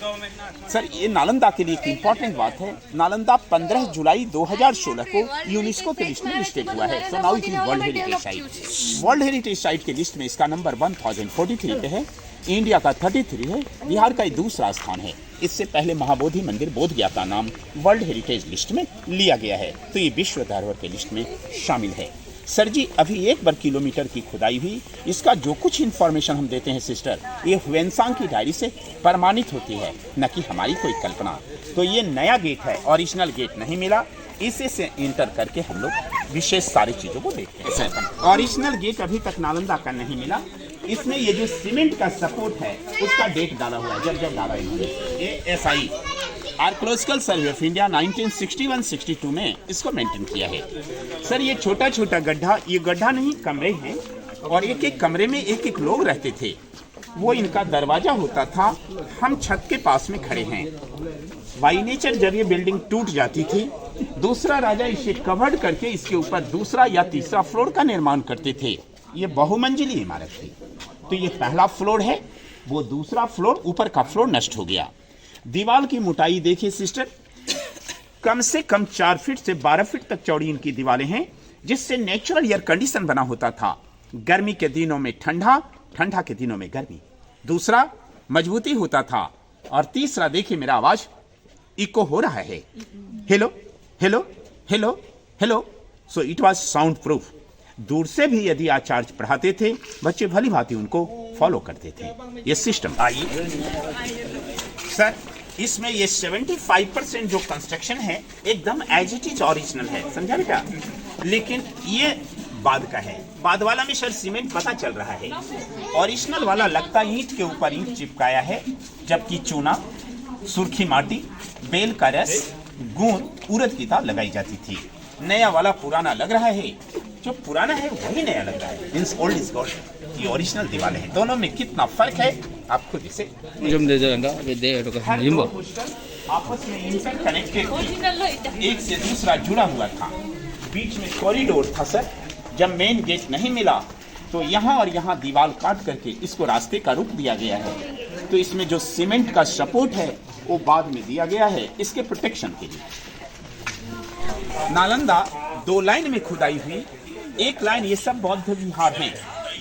सर। ये नालंदा के लिए एक इम्पॉर्टेंट बात है, नालंदा 15 जुलाई 2016 को यूनेस्को के लिस्ट में लिस्टेड हुआ है। So now it is world heritage site. World heritage site के लिस्ट में इसका नंबर 1043 पे है, इंडिया का 33 है, बिहार का दूसरा स्थान है। इससे पहले महाबोधि मंदिर बोधगया का नाम वर्ल्ड हेरिटेज लिस्ट में लिया गया है, तो ये विश्व धरोहर के लिस्ट में शामिल है सर जी। अभी 1 वर्ग किलोमीटर की खुदाई हुई, इसका जो कुछ इन्फॉर्मेशन हम देते हैं सिस्टर, ये ह्वेनसांग की डायरी से प्रमाणित होती है, न कि हमारी कोई कल्पना। तो ये नया गेट है, ओरिजिनल गेट नहीं मिला, इसे से एंटर करके हम लोग विशेष सारी चीज़ों को देखते हैं सर। ओरिजिनल गेट अभी तक नालंदा का नहीं मिला। इसमें ये जो सीमेंट का सपोर्ट है उसका डेट डाला हुआ है, जब डाला इन्होंने। ASI archaeological survey of India 1961-62 में इसको मेंटेन किया है सर। ये छोटा छोटा गड्ढा, ये गड्ढा नहीं कमरे हैं, और एक एक कमरे में एक एक लोग रहते थे। वो इनका दरवाजा होता था। हम छत के पास में खड़े हैं। बाई नेचर जब ये बिल्डिंग टूट जाती थी, दूसरा राजा इसे कवर्ड करके इसके ऊपर दूसरा या तीसरा फ्लोर का निर्माण करते थे। ये बहुमंजिली इमारत थी, तो ये पहला फ्लोर है, वो दूसरा फ्लोर, ऊपर का फ्लोर नष्ट हो गया। दीवार की मोटाई देखिए सिस्टर, कम से कम 4 फीट से 12 फीट तक चौड़ी इनकी दीवारें हैं, जिससे नेचुरल एयर कंडीशन बना होता था। गर्मी के दिनों में ठंडा, ठंडा के दिनों में गर्मी। दूसरा, मजबूती होता था। और तीसरा, देखिए मेरा आवाज इको हो रहा है, hello hello hello hello. So it was sound proof. दूर से भी यदि आचार्य पढ़ाते थे, बच्चे भली भांति उनको फॉलो करते थे। ये सिस्टम आइए सर। इसमें ये 75% जो कंस्ट्रक्शन है एकदम एज इट इज ओरिजिनल है, समझा बेटा। लेकिन ये बाद का है, बाद वाला में सर सीमेंट पता चल रहा है। ओरिजिनल वाला लगता ईंट के ऊपर ईंट चिपकाया है, जबकि चूना, सुर्खी माटी, बेल का रस, गूंद, उड़द की दाल लगाई जाती थी। नया वाला पुराना लग रहा है, जो पुराना है वही नया लग रहा है। Means old is gold. ये ओरिजिनल दीवारें हैं, दोनों में कितना फर्क है आप खुद इसे आपस में इंटरकनेक्टेड, एक से दूसरा जुड़ा हुआ था। बीच में कॉरिडोर था सर। जब मेन गेट नहीं मिला तो यहाँ और यहाँ दीवार काट करके इसको रास्ते का रुख दिया गया है। तो इसमें जो सीमेंट का सपोर्ट है वो बाद में दिया गया है इसके प्रोटेक्शन के लिए। नालंदा 2 लाइन में खुदाई हुई। एक लाइन ये सब बौद्ध विहार हैं,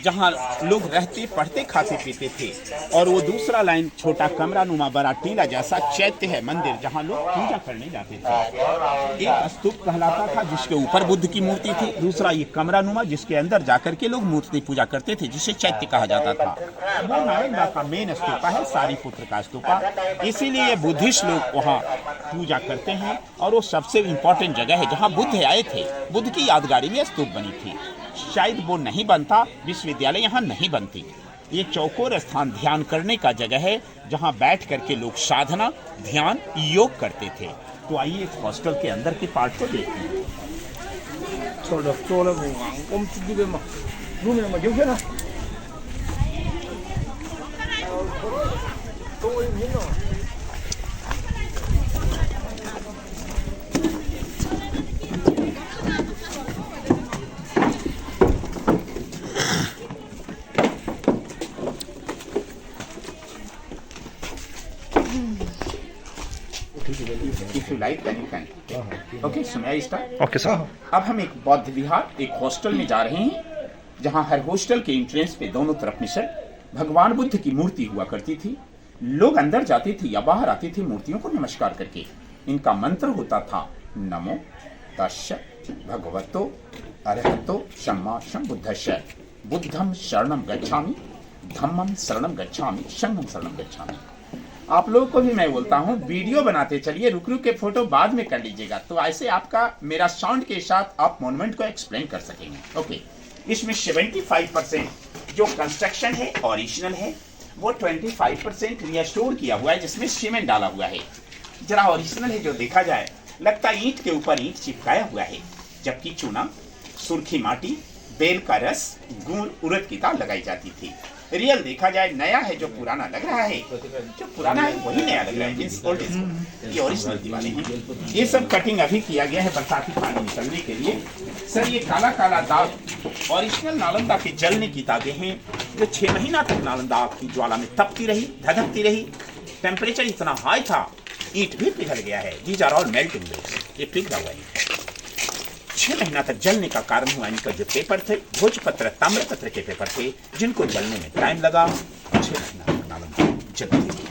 जहाँ लोग रहते, पढ़ते, खाते पीते थे, और वो दूसरा लाइन छोटा कमरा नुमा बड़ा टीला जैसा चैत्य है, मंदिर, जहाँ लोग पूजा करने जाते थे। एक स्तूप कहलाता था जिसके ऊपर बुद्ध की मूर्ति थी। दूसरा ये कमरा नुमा जिसके अंदर जाकर के लोग मूर्ति पूजा करते थे, जिसे चैत्य कहा जाता था। वो नालंदा का मेन स्तूपा है, सारीपुत्र का स्तूपा। इसीलिए बुद्धिस्ट लोग वहाँ पूजा करते हैं, और वो सबसे इम्पोर्टेंट जगह है जहाँ बुद्ध आए थे। बुद्ध की यादगारी में स्तूप बनी थी। शायद वो नहीं बनता, विश्वविद्यालय यहाँ नहीं बनती। ये चौकोर स्थान ध्यान करने का जगह है, जहाँ बैठ करके लोग साधना, ध्यान, योग करते थे। तो आइए इस हॉस्टल के अंदर के पार्ट को देखते हैं। If you like, then you can. Okay, so may I start? Okay, sir. अब हम एक बौद्ध विहार, एक हॉस्टल में जा रहे हैं, जहाँ हर हॉस्टल के एंट्रेंस पे दोनों तरफ में सर भगवान बुद्ध की मूर्ति हुआ करती थी। लोग अंदर जाते थे या बाहर आते थे मूर्तियों को नमस्कार करके। इनका मंत्र होता था नमो तस्य भगवतो अरहतो सम्मा सम्बुद्धस्य बुद्धम शरणम गच्छामि धम्मम शरणम गच्छामि संघम शरणम गच्छामि। आप लोगों को भी मैं बोलता हूँ, वीडियो बनाते चलिए, रुक रुक के फोटो बाद में कर लीजिएगा, तो ऐसे आपका मेरा साउंड के साथ आप मॉन्यूमेंट को एक्सप्लेन कर सकेंगे। ओके, इसमें 75% जो कंस्ट्रक्शन है ओरिजिनल है, वो 25% रिस्टोर किया हुआ है, जिसमें सीमेंट डाला हुआ है। जरा ओरिजिनल है जो देखा जाए, लगता है ईंट के ऊपर ईंट चिपकाया हुआ है। जबकि चूना, सुर्खी माटी, बेल का रस, गुड़, उड़द की दाल लगाई जाती थी। रियल देखा जाए नया है जो पुराना लग रहा है, जो पुराना है वही नया लग रहा है। ये ओरिजिनल दीवारें हैं। ये सब कटिंग अभी किया गया है बरसाती पानी निकलने के लिए। सर ये काला काला दाग ओरिजिनल नालंदा के जलने की दागें हैं, जो 6 महीना तक नालंदा आग की ज्वाला में तपती रही, धधकती रही। टेम्परेचर इतना हाई था, ईंट भी पिघल गया है। These are all melting blocks. ये पिघला हुआ है। 6 महीना तक जलने का कारण हुआ इनका जो पेपर थे, भोजपत्र, ताम्रपत्र के पेपर थे, जिनको जलने में टाइम लगा। 6 महीना तक नालंदा जलती रही।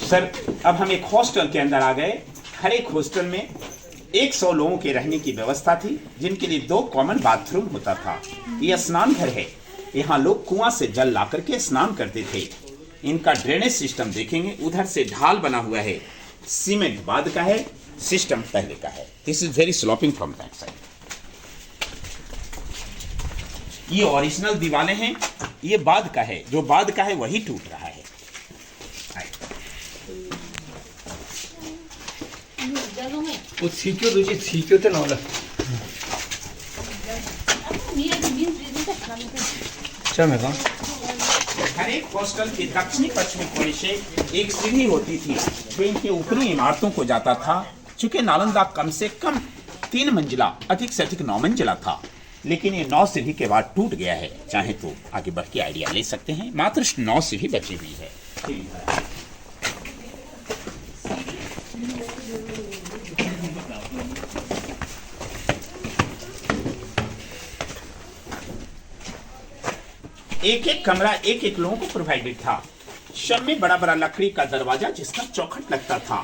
सर अब हम एक हॉस्टल के अंदर आ गए। हर एक हॉस्टल में 100 लोगों के रहने की व्यवस्था थी, जिनके लिए 2 कॉमन बाथरूम होता था। ये स्नान घर है। यहाँ लोग कुआं से जल ला करके स्नान करते थे। इनका ड्रेनेज सिस्टम देखेंगे, उधर से ढाल बना हुआ है। सीमेंट बाद का है, सिस्टम पहले का है। This is very sloping from that side. ये ओरिजिनल दीवारें हैं। ये बाद का है, जो बाद का है वही टूट रहा है। हर एक हॉस्टल के दक्षिणी पश्चिमी कोने से एक सीढ़ी होती थी, जो इनके ऊपरी इमारतों को जाता था। चूंकि नालंदा कम से कम 3 मंजिला, अधिक से अधिक 9 मंजिला था, लेकिन ये 9 सीढ़ी के बाद टूट गया है। चाहे तो आगे बढ़ के आइडिया ले सकते हैं। मात्र 9 सीढ़ी बची हुई है। एक एक कमरा एक एक लोगों को प्रोवाइडेड था। सब में बड़ा बड़ा लकड़ी का दरवाजा जिसका चौखट लगता था।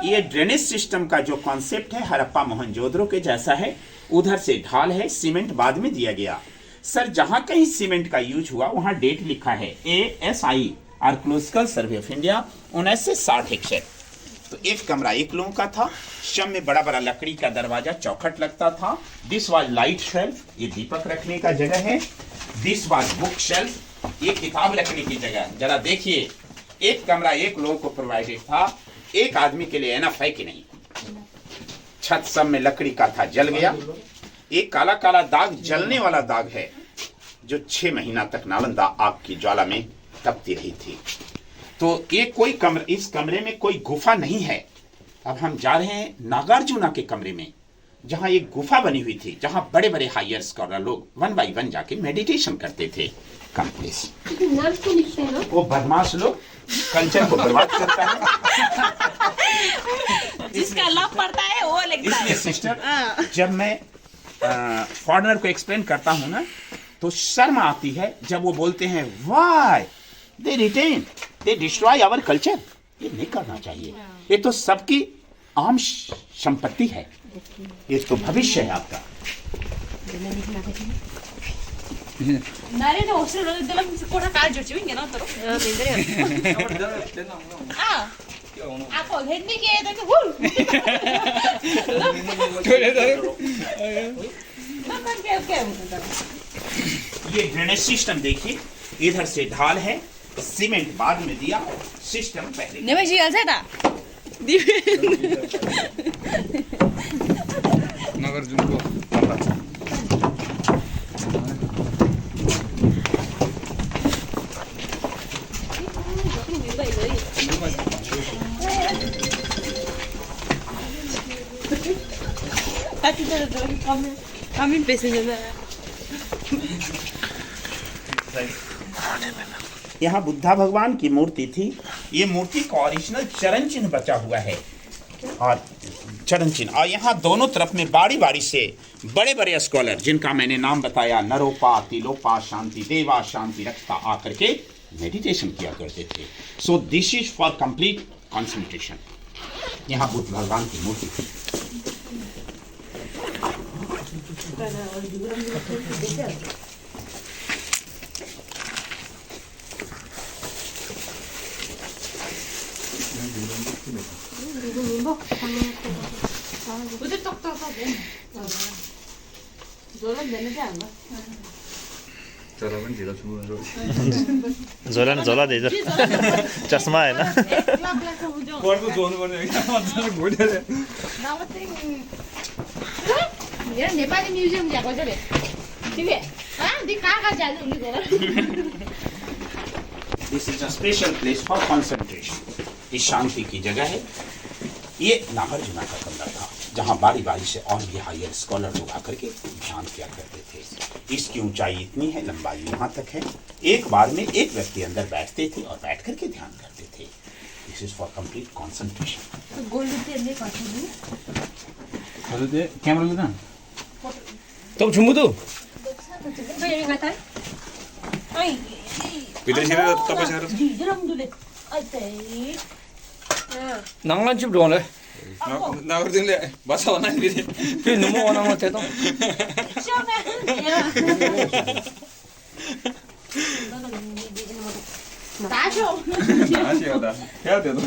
ये ड्रेनेज सिस्टम का जो कॉन्सेप्ट है हड़प्पा मोहनजोदड़ो के जैसा है। उधर से ढाल है, सीमेंट बाद में दिया गया। सर जहां कहीं सीमेंट का यूज हुआ वहां डेट लिखा है ASI archaeological survey of India 1960। तो एक कमरा एक लोगों का था। शम में बड़ा बड़ा लकड़ी का दरवाजा चौखट लगता था। दिस वाज लाइट शेल्फ, ये दीपक रखने का जगह है। दिस वाज बुक शेल्फ, ये किताब रखने की जगह। जरा देखिए, एक कमरा एक लोगों को प्रोवाइडेड था। एक आदमी के लिए एनफ है कि नहीं? छत सब में लकड़ी का था, जल गया। एक काला काला दाग जलने वाला दाग है, जो 6 महीना तक नालंदा आग की ज्वाला में तपती रही थी। तो ये कोई कमरा, इस कमरे में कोई गुफा नहीं है। अब हम जा रहे हैं नागार्जुना के कमरे में, जहां एक गुफा बनी हुई थी, जहां बड़े बड़े हायर स्कॉलर लोग 1 बाय 1 जाके मेडिटेशन करते थे। Come please. वो बदमाश लोग कल्चर को बर्बाद करता है। जिसका लाभ पड़ता है वो लिखता है। इसलिए सिस्टर, जब मैं फॉरेनर को एक्सप्लेन करता हूं ना, तो शर्म आती है जब वो बोलते हैं why they retain, they destroy our culture. ये नहीं करना चाहिए। ये तो सबकी आम संपत्ति है। ये तो भविष्य है आपका। 나래는 없으면 내가 꼬라 가져줘 이게 나더러. 아빠 햇니게 되게 훌. ये ड्रेनेज सिस्टम देखिए, इधर से ढाल है, सीमेंट बाद में दिया, सिस्टम पहले। 내가 지금 세다. नागार्जुन को यहाँ बुद्धा भगवान की मूर्ति थी। ये मूर्ति का ओरिजिनल चरण चिन्ह बचा हुआ है, और चरण चिन्ह। और यहाँ दोनों तरफ में बारी बारी से बड़े बड़े स्कॉलर, जिनका मैंने नाम बताया, नरोपा, तिलोपा, शांति देवा, शांति रक्षता, आकर के मेडिटेशन किया करते थे। So this is for complete concentration. यहाँ बुद्ध भगवान की मूर्ति थी। उधर तक देना जोलन देने क्या आंगा झोला न झोला दे चस्मा होइन यार नेपाली म्युजियम जाको छ रे ठीक है हां दि कहाँ जाने उनी गएर this is a special place for concentration. ये शांति की जगह है। ये नागार्जुन का कमरा था जहाँ बारी बारी से और भी हायर स्कॉलर लोग आकर के ध्यान किया करते थे। इसकी ऊंचाई इतनी है, लंबाई यहाँ तक है। एक बार में एक व्यक्ति अंदर बैठते थे और बैठ करके ध्यान करते थे। This is for complete concentration. Camera लेना तब छुमुदु नांगला चिप डोले नागार्जुनले भाषा बनाइदिए त्यो नमो बनाउनु थियो त ताजो आशिया क्या दे दो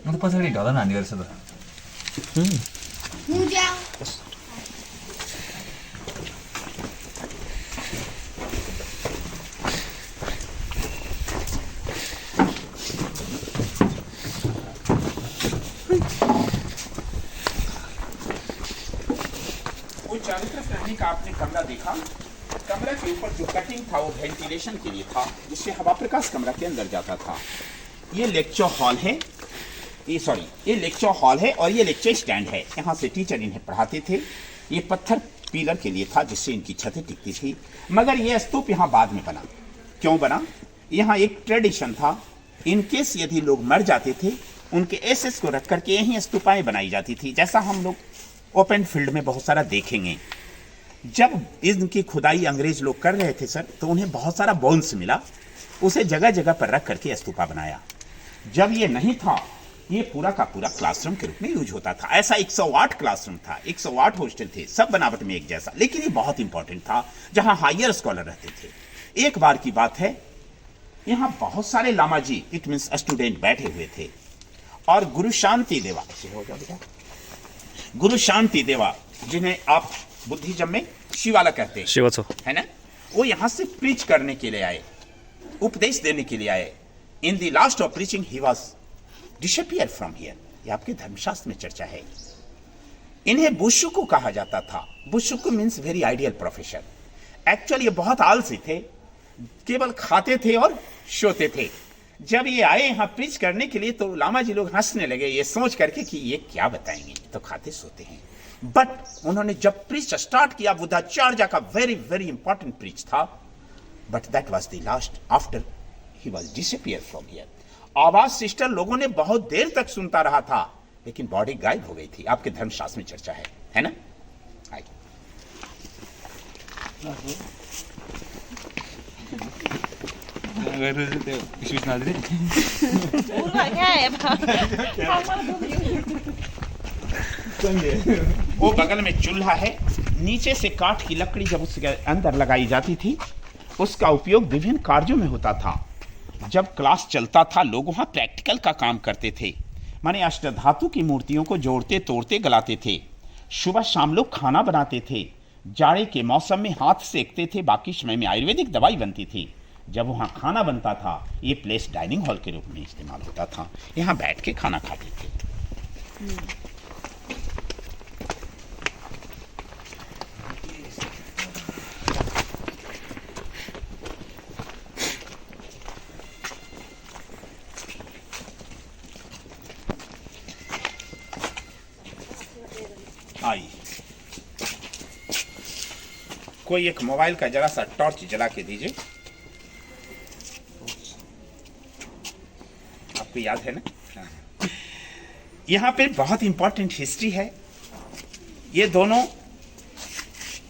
अन्त पछाडि ढलन हान्ने गर्छ त चारों तरफ रहने का आपने कमरा देखा। कमरा के ऊपर जो कटिंग था वो वेंटिलेशन के लिए था, जिससे हवा प्रकाश कमरा के अंदर जाता था। ये लेक्चर हॉल है, ये लेक्चर हॉल है और ये लेक्चर स्टैंड है। यहाँ से टीचर इन्हें पढ़ाते थे। ये पत्थर पिलर के लिए था जिससे इनकी छतें टिकती थी। मगर ये स्तूप यहाँ बाद में बना। क्यों बना? यहाँ एक ट्रेडिशन था, इनकेस यदि लोग मर जाते थे उनके एसेस को रख करके यहीं स्तूपाएं बनाई जाती थी, जैसा हम लोग ओपन फील्ड में बहुत सारा देखेंगे। जब इनकी खुदाई अंग्रेज लोग कर रहे थे सर, तो उन्हें बहुत सारा बोन्स मिला, उसे जगह जगह पर रख करके स्तूपा बनाया। जब ये नहीं था, ये पूरा का पूरा क्लासरूम के रूप में यूज होता था। ऐसा 108 क्लासरूम था, 108 हॉस्टल थे, सब बनावट में एक जैसा। लेकिन ये बहुत इंपॉर्टेंट था, जहां हायर स्कॉलर रहते थे। एक बार की बात है, यहाँ बहुत सारे लामाजी, इट मीन्स स्टूडेंट बैठे हुए थे और गुरु शांति देवा, गुरु शांति देवा जिन्हें आप बुद्धिज्म में शिवाला कहते हैं, शिवाचो है ना, वो यहाँ से प्रीच करने के लिए आए, उपदेश देने के लिए आए। In the last of preaching he was disappear from here. ये आपके धर्मशास्त्र में चर्चा है। इन्हें बुशुकु कहा जाता था। बुशुकु means very ideal professor. Actually ये बहुत आलसी थे, केवल खाते थे और सोते थे। जब ये आए यहाँ प्रीच करने के लिए, तो लामा जी लोग हंसने लगे, ये सोच करके कि ये क्या बताएंगे, तो खाते सोते हैं। बट उन्होंने जब प्रीच स्टार्ट किया, बुद्धाचार्य का वेरी वेरी इंपॉर्टेंट प्रीच था, but that was the last after he was disappear from here. आवाज सिस्टर लोगों ने बहुत देर तक सुनता रहा था, लेकिन बॉडी गायब हो गई थी। आपके धर्मशास्त्र में चर्चा है ना? वो बगल में चूल्हा है, नीचे से काठ की लकड़ी जब उसके अंदर लगाई जाती थी, उसका उपयोग विभिन्न कार्यों में होता था। जब क्लास चलता था, लोग वहाँ प्रैक्टिकल का काम करते थे, माने अष्टधातु की मूर्तियों को जोड़ते तोड़ते गलाते थे। सुबह शाम लोग खाना बनाते थे, जाड़े के मौसम में हाथ सेकते थे, बाकी समय में आयुर्वेदिक दवाई बनती थी। जब वहाँ खाना बनता था, ये प्लेस डाइनिंग हॉल के रूप में इस्तेमाल होता था। यहाँ बैठ के खाना खाते थे। आई कोई एक मोबाइल का जरा सा टॉर्च जला के दीजिए। आपको याद है ना? यहाँ पे बहुत इंपॉर्टेंट हिस्ट्री है। ये दोनों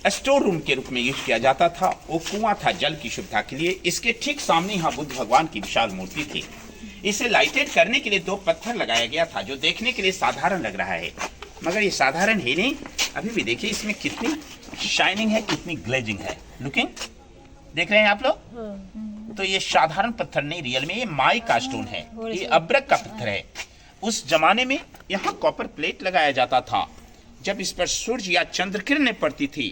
स्टोर रूम के रूप में यूज किया जाता था। वो कुआं था जल की सुविधा के लिए। इसके ठीक सामने यहाँ बुद्ध भगवान की विशाल मूर्ति थी। इसे लाइटेड करने के लिए 2 पत्थर लगाया गया था, जो देखने के लिए साधारण लग रहा है, मगर ये साधारण ही नहीं। अभी भी देखिए इसमें कितनी शाइनिंग है, कितनी ग्लेजिंग है। लुकिंग, देख रहे हैं आप लोग? तो ये साधारण पत्थर नहीं, रियल में ये माई का स्टोन है, ये अब्रक का पत्थर है। उस जमाने में यहाँ कॉपर प्लेट लगाया जाता था। जब इस पर सूर्य या चंद्र किरणें पड़ती थी,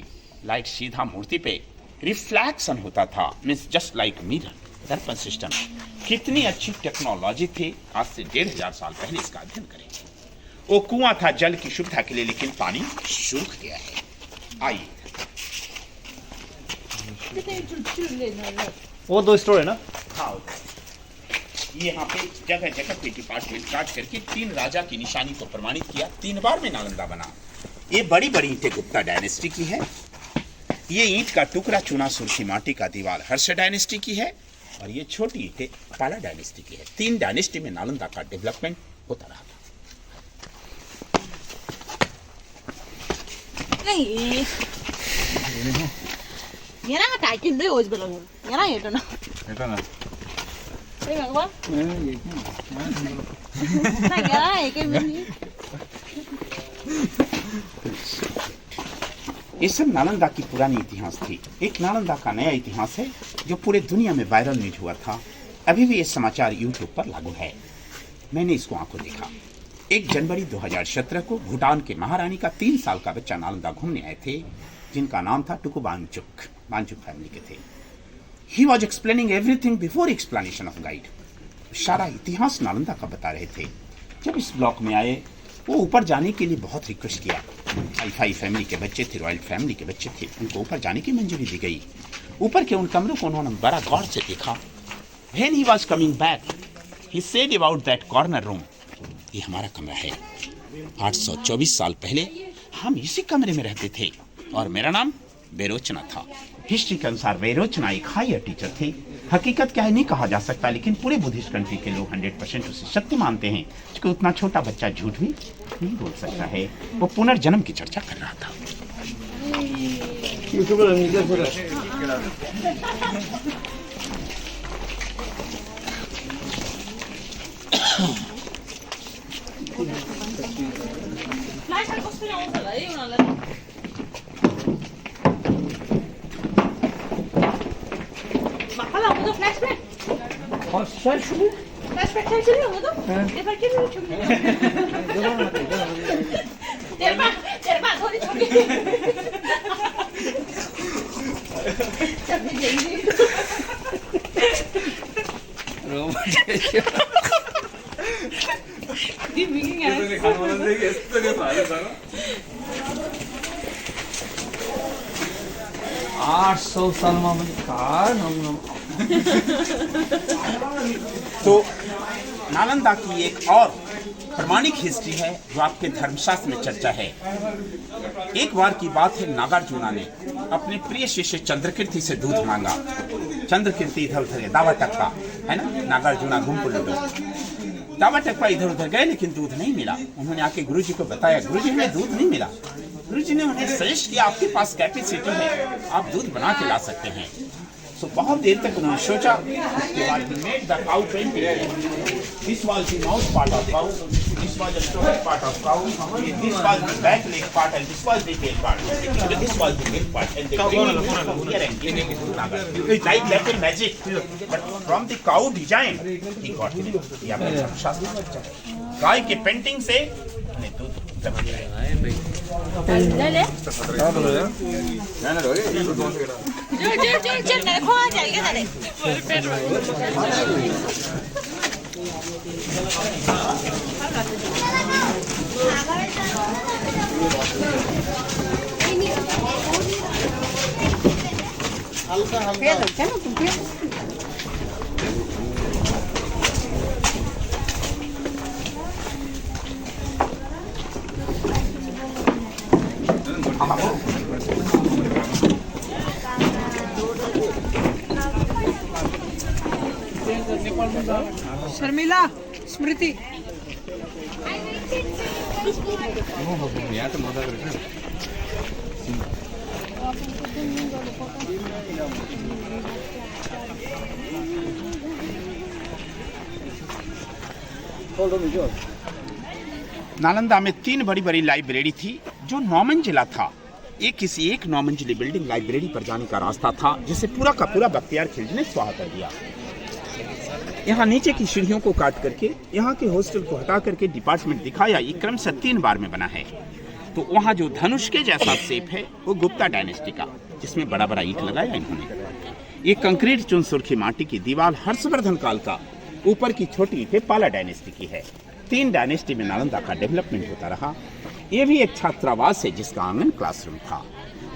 लाइट सीधा मूर्ति पे रिफ्लेक्शन होता था, मीन्स जस्ट लाइक मिरर, दर्पण सिस्टम। कितनी अच्छी टेक्नोलॉजी थी। आज से 1500 साल पहले इसका अध्ययन करेंगे। वो कुआं था जल की सुविधा के लिए, लेकिन पानी सूख गया है। आइए, वो 2 स्टोर है ना? हाँ, ये यहाँ पे जगह जगह पे डिपार्टमेंट काट करके 3 राजा की निशानी को प्रमाणित किया। 3 बार में नालंदा बना। ये बड़ी बड़ी ईंटें गुप्ता डायनेस्टी की है। ये ईंट का टुकड़ा चुना सुर्खी माटी का दीवार हर्ष डायनेस्टी की है। और ये छोटी ईंटें पाला डायनेस्टी की है। 3 डायनेस्टी में नालंदा का डेवलपमेंट होता रहा था। नहीं 얘랑 다 있긴데 어디 별로 얘랑 얘잖아 괜찮아. 이거 봐 나 얘랑 얘기했니 ये सब नालंदा की पुरानी इतिहास थी। एक नालंदा का नया इतिहास है जो पूरे दुनिया में वायरल न्यूज हुआ था। अभी भी ये समाचार यूट्यूब पर लागू है। मैंने इसको आंखों देखा। 1 जनवरी 2017 को भूटान के महारानी का 3 साल का बच्चा नालंदा घूमने आए थे, जिनका नाम था टुकु वांगचुक। वांगचुक फैमिली के थे। He was explaining everything before explanation of guide. सारा इतिहास नालंदा का बता रहे थे। जब इस ब्लॉक में आए, वो ऊपर जाने के लिए बहुत रिक्वेस्ट किया। हाई फैमिली के बच्चे थे, रॉयल फैमिली के बच्चे थे, उनको ऊपर जाने की मंजूरी दी गई। ऊपर के उन कमरों को उन्होंने बड़ा गौर से देखा। When he was coming back, he said about that corner room, ये हमारा कमरा है। 824 साल पहले हम इसी कमरे में रहते थे और मेरा नाम बेरोचना था। हिस्ट्री के अनुसार बेरोचना एक हायर टीचर थे। हकीकत क्या है नहीं कहा जा सकता, लेकिन पूरे बुद्धिस्ट कंट्री के लोग 100% उसे सत्य मानते हैं, क्योंकि उतना छोटा बच्चा झूठ भी नहीं बोल सकता है। वो पुनर्जन्म की चर्चा कर रहा था। flashback चलिए होगा तो ये पर क्यों नहीं छोड़ तेरे बात थोड़ी छोड़ी चल जाएंगे दी बिगिंग है तो खाना वाला देख इससे के सारे सारा 800 साल में कार नम तो नालंदा की एक और प्रमाणिक हिस्ट्री है जो आपके धर्मशास्त्र में चर्चा है। एक बार की बात है, नागार्जुना ने अपने प्रिय शिष्य चंद्रकीर्ति से दूध मांगा। चंद्रकीर्ति इधर उधर गए, दावा टप्पा है ना, नागार्जुना घूमपुर दावा टप्पा इधर उधर गए, लेकिन दूध नहीं मिला। उन्होंने आके गुरुजी को बताया, गुरुजी हमें दूध नहीं मिला। गुरुजी ने उन्हें सजेस्ट किया, आपके पास कैपेसिटी है, आप दूध बना के ला सकते हैं। तो बहुत देर तक उन्होंने सोचा। उसके बाद he made the cow painting. This was the mouth part of cow. This was the stomach part of cow. This was the back leg part, and this was the tail part. This was the milk part, and they bring it from here and give it to Nagar. Like that in magic. But from the cow design, he got it. ये आपने धर्मशास्त्र में चर्चा है। गाय के painting से उन्हें दूध बन गया है। ले ले चल मेरे को आ जाएगा सारे हल्का हल्का ना तुम शर्मिला स्मृति नालंदा में 3 बड़ी बड़ी लाइब्रेरी थी जो नॉर्मन जिला था। ये किसी एक 9 मंजिली बिल्डिंग लाइब्रेरी पर जाने का रास्ता था, जिसे पूरा का पूरा बख्तियार खिलजी ने स्वाहा कर दिया। यहाँ नीचे की सीढ़ियों को काट करके यहाँ के हॉस्टल को हटा करके डिपार्टमेंट दिखाया। ये क्रमशः 3 बार में बना है। तो वहाँ जो धनुष के जैसा शेप है वो गुप्ता डायनेस्टी का, जिसमें बड़ा बड़ा ईंट लगाया इन्होंने। ये कंक्रीट चुन सुर्खी माटी की दीवार हर्षवर्धन काल का, ऊपर की छोटी ईंटें पाला डायनेस्टी की है। 3 डायनेस्टी में नालंदा का डेवलपमेंट होता रहा। ये भी एक छात्रावास है जिसका आंगन क्लासरूम था।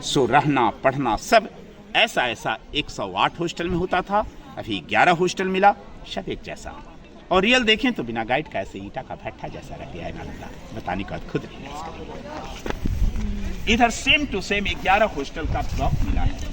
सो रहना पढ़ना सब ऐसा 108 हॉस्टल में होता था। अभी 11 हॉस्टल मिला, सब एक जैसा। और रियल देखें तो बिना गाइड का ऐसे ईंटा का भट्ठा जैसा रह गया है नालंदा। बताने का खुद रियलाइज करेंगे। इधर सेम टू सेम 11 हॉस्टल का ब्लॉक मिला है।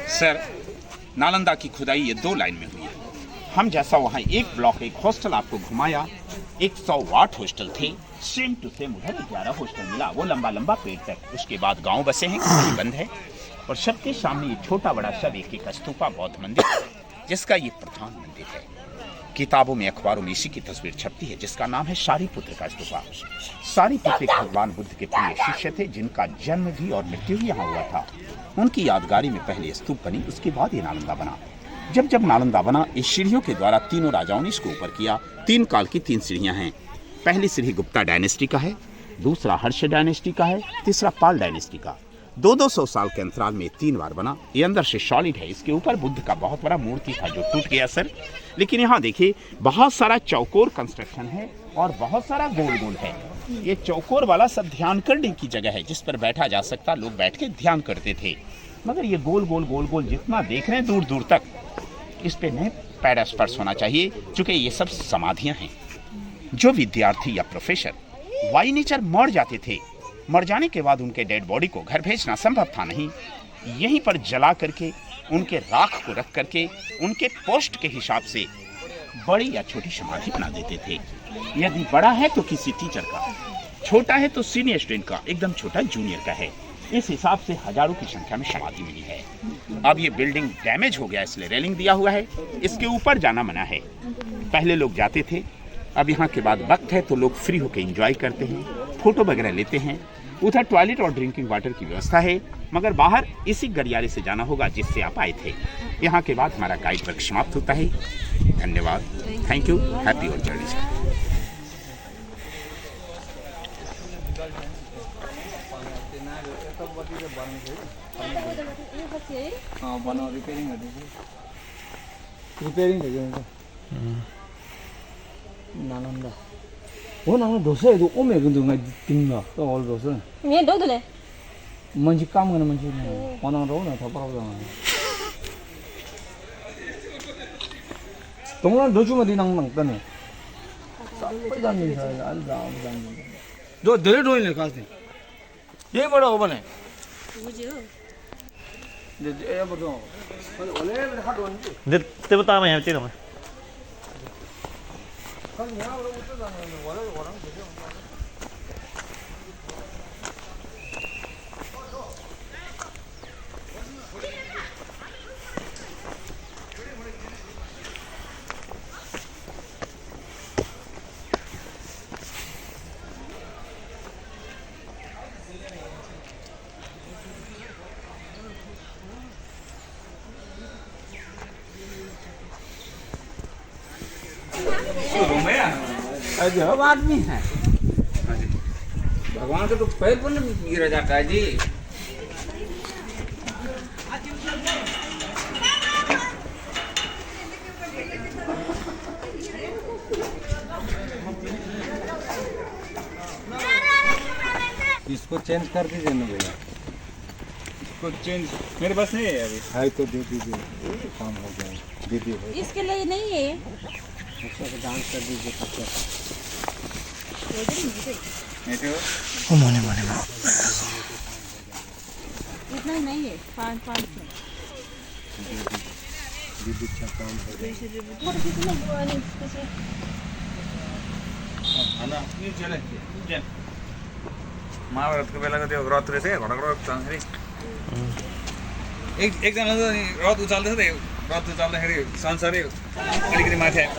सर, नालंदा की खुदाई ये 2 लाइन में हुई है। हम जैसा वहाँ एक ब्लॉक एक हॉस्टल आपको घुमाया, 108 हॉस्टल थे। सेम टू सेम उधर 11 हॉस्टल मिला, वो लंबा लंबा पेड़ तक। उसके बाद गांव बसे हैं, कहानी बंद है। और सबके सामने ये छोटा बड़ा सब एक एक स्तूपा बौद्ध मंदिर, जिसका ये प्रधान मंदिर है। किताबों में अखबारों में इसी की तस्वीर छपती है, जिसका नाम है सारीपुत्र का स्तूपा। सारीपुत्र भगवान बुद्ध के प्रिय शिष्य थे, जिनका जन्म भी और मृत्यु भी यहाँ हुआ था। उनकी यादगारी में पहले स्तूप बनी, उसके बाद ये नालंदा बना। जब नालंदा बना, इस सीढ़ियों के द्वारा तीनों राजाओं ने इसको ऊपर किया। 3 काल की 3 सीढ़ियां हैं। पहली सीढ़ी गुप्ता डायनेस्टी का है, दूसरा हर्ष डायनेस्टी का है, तीसरा पाल डायनेस्टी का। 200 साल के अंतराल में 3 बार बना। ये अंदर से सॉलिड है। इसके ऊपर बुद्ध का बहुत बड़ा मूर्ति था जो टूट गया सर। लेकिन यहाँ देखिए बहुत सारा चौकोर कंस्ट्रक्शन है और बहुत सारा गोल गोल है। ये चौकोर वाला सब ध्यान करने की जगह है, जिस पर बैठा जा सकता। लोग बैठ के ध्यान करते थे। मगर ये गोल गोल जितना देख रहे हैं दूर दूर तक, इस पे नहीं पैर स्पर्श होना चाहिए, क्योंकि ये सब समाधियां हैं। जो विद्यार्थी या प्रोफेसर बाई नेचर मर जाते थे, मर जाने के बाद उनके डेड बॉडी को घर भेजना संभव था नहीं। यहीं पर जला करके उनके राख को रख करके उनके पोस्ट के हिसाब से बड़ी या छोटी समाधि बना देते थे। यदि बड़ा है तो किसी टीचर का, छोटा है तो सीनियर स्टूडेंट का, एकदम छोटा जूनियर का है। इस हिसाब से हजारों की संख्या में समाधि मिली है। अब ये बिल्डिंग डैमेज हो गया, इसलिए रेलिंग दिया हुआ है। इसके ऊपर जाना मना है। पहले लोग जाते थे, अब यहाँ के बाद वक्त है तो लोग फ्री होकर एंजॉय करते हैं, फोटो वगैरह लेते हैं। उधर टॉयलेट और ड्रिंकिंग वाटर की व्यवस्था है, मगर बाहर इसी गलियारे से जाना होगा जिससे आप आए थे। यहाँ के बाद हमारा गाइड वर्क समाप्त होता है। धन्यवाद, thank you, happy all journey. Nalanda वो ना दोसे तो ओमे 근데 나 띵나 또 올 도서 얘 너도래 뭔지 까먹는 뭔지 오늘 오늘 더 봐봐 동란 너 주면 네 낭낭 떠네 빨리 안다 너 내려 놓이네 가서 얘 뭐라고 보네 뭐지 근데 얘 보통 원래 하도 왔는데 근데 때부터 하면 해야 되나? जब आदमी है भगवान के तो पैर पर गिरा जाता है जी। इसको चेंज कर दीजिए ना भैया। इसको चेंज मेरे पास नहीं है अभी। है तो दे दीजिए, काम हो जाए। दे दीजिए। इसके लिए नहीं है ओ मने मने मा इतना नहीं है 500 महाभारतको बेलाको त्यो रथ रहेछ क्या घडक चल्दाखेरि एकजना त रथ उचाल्दैछ त रथ उचाल्दाखेरि संसारै अलिकति माथि आयो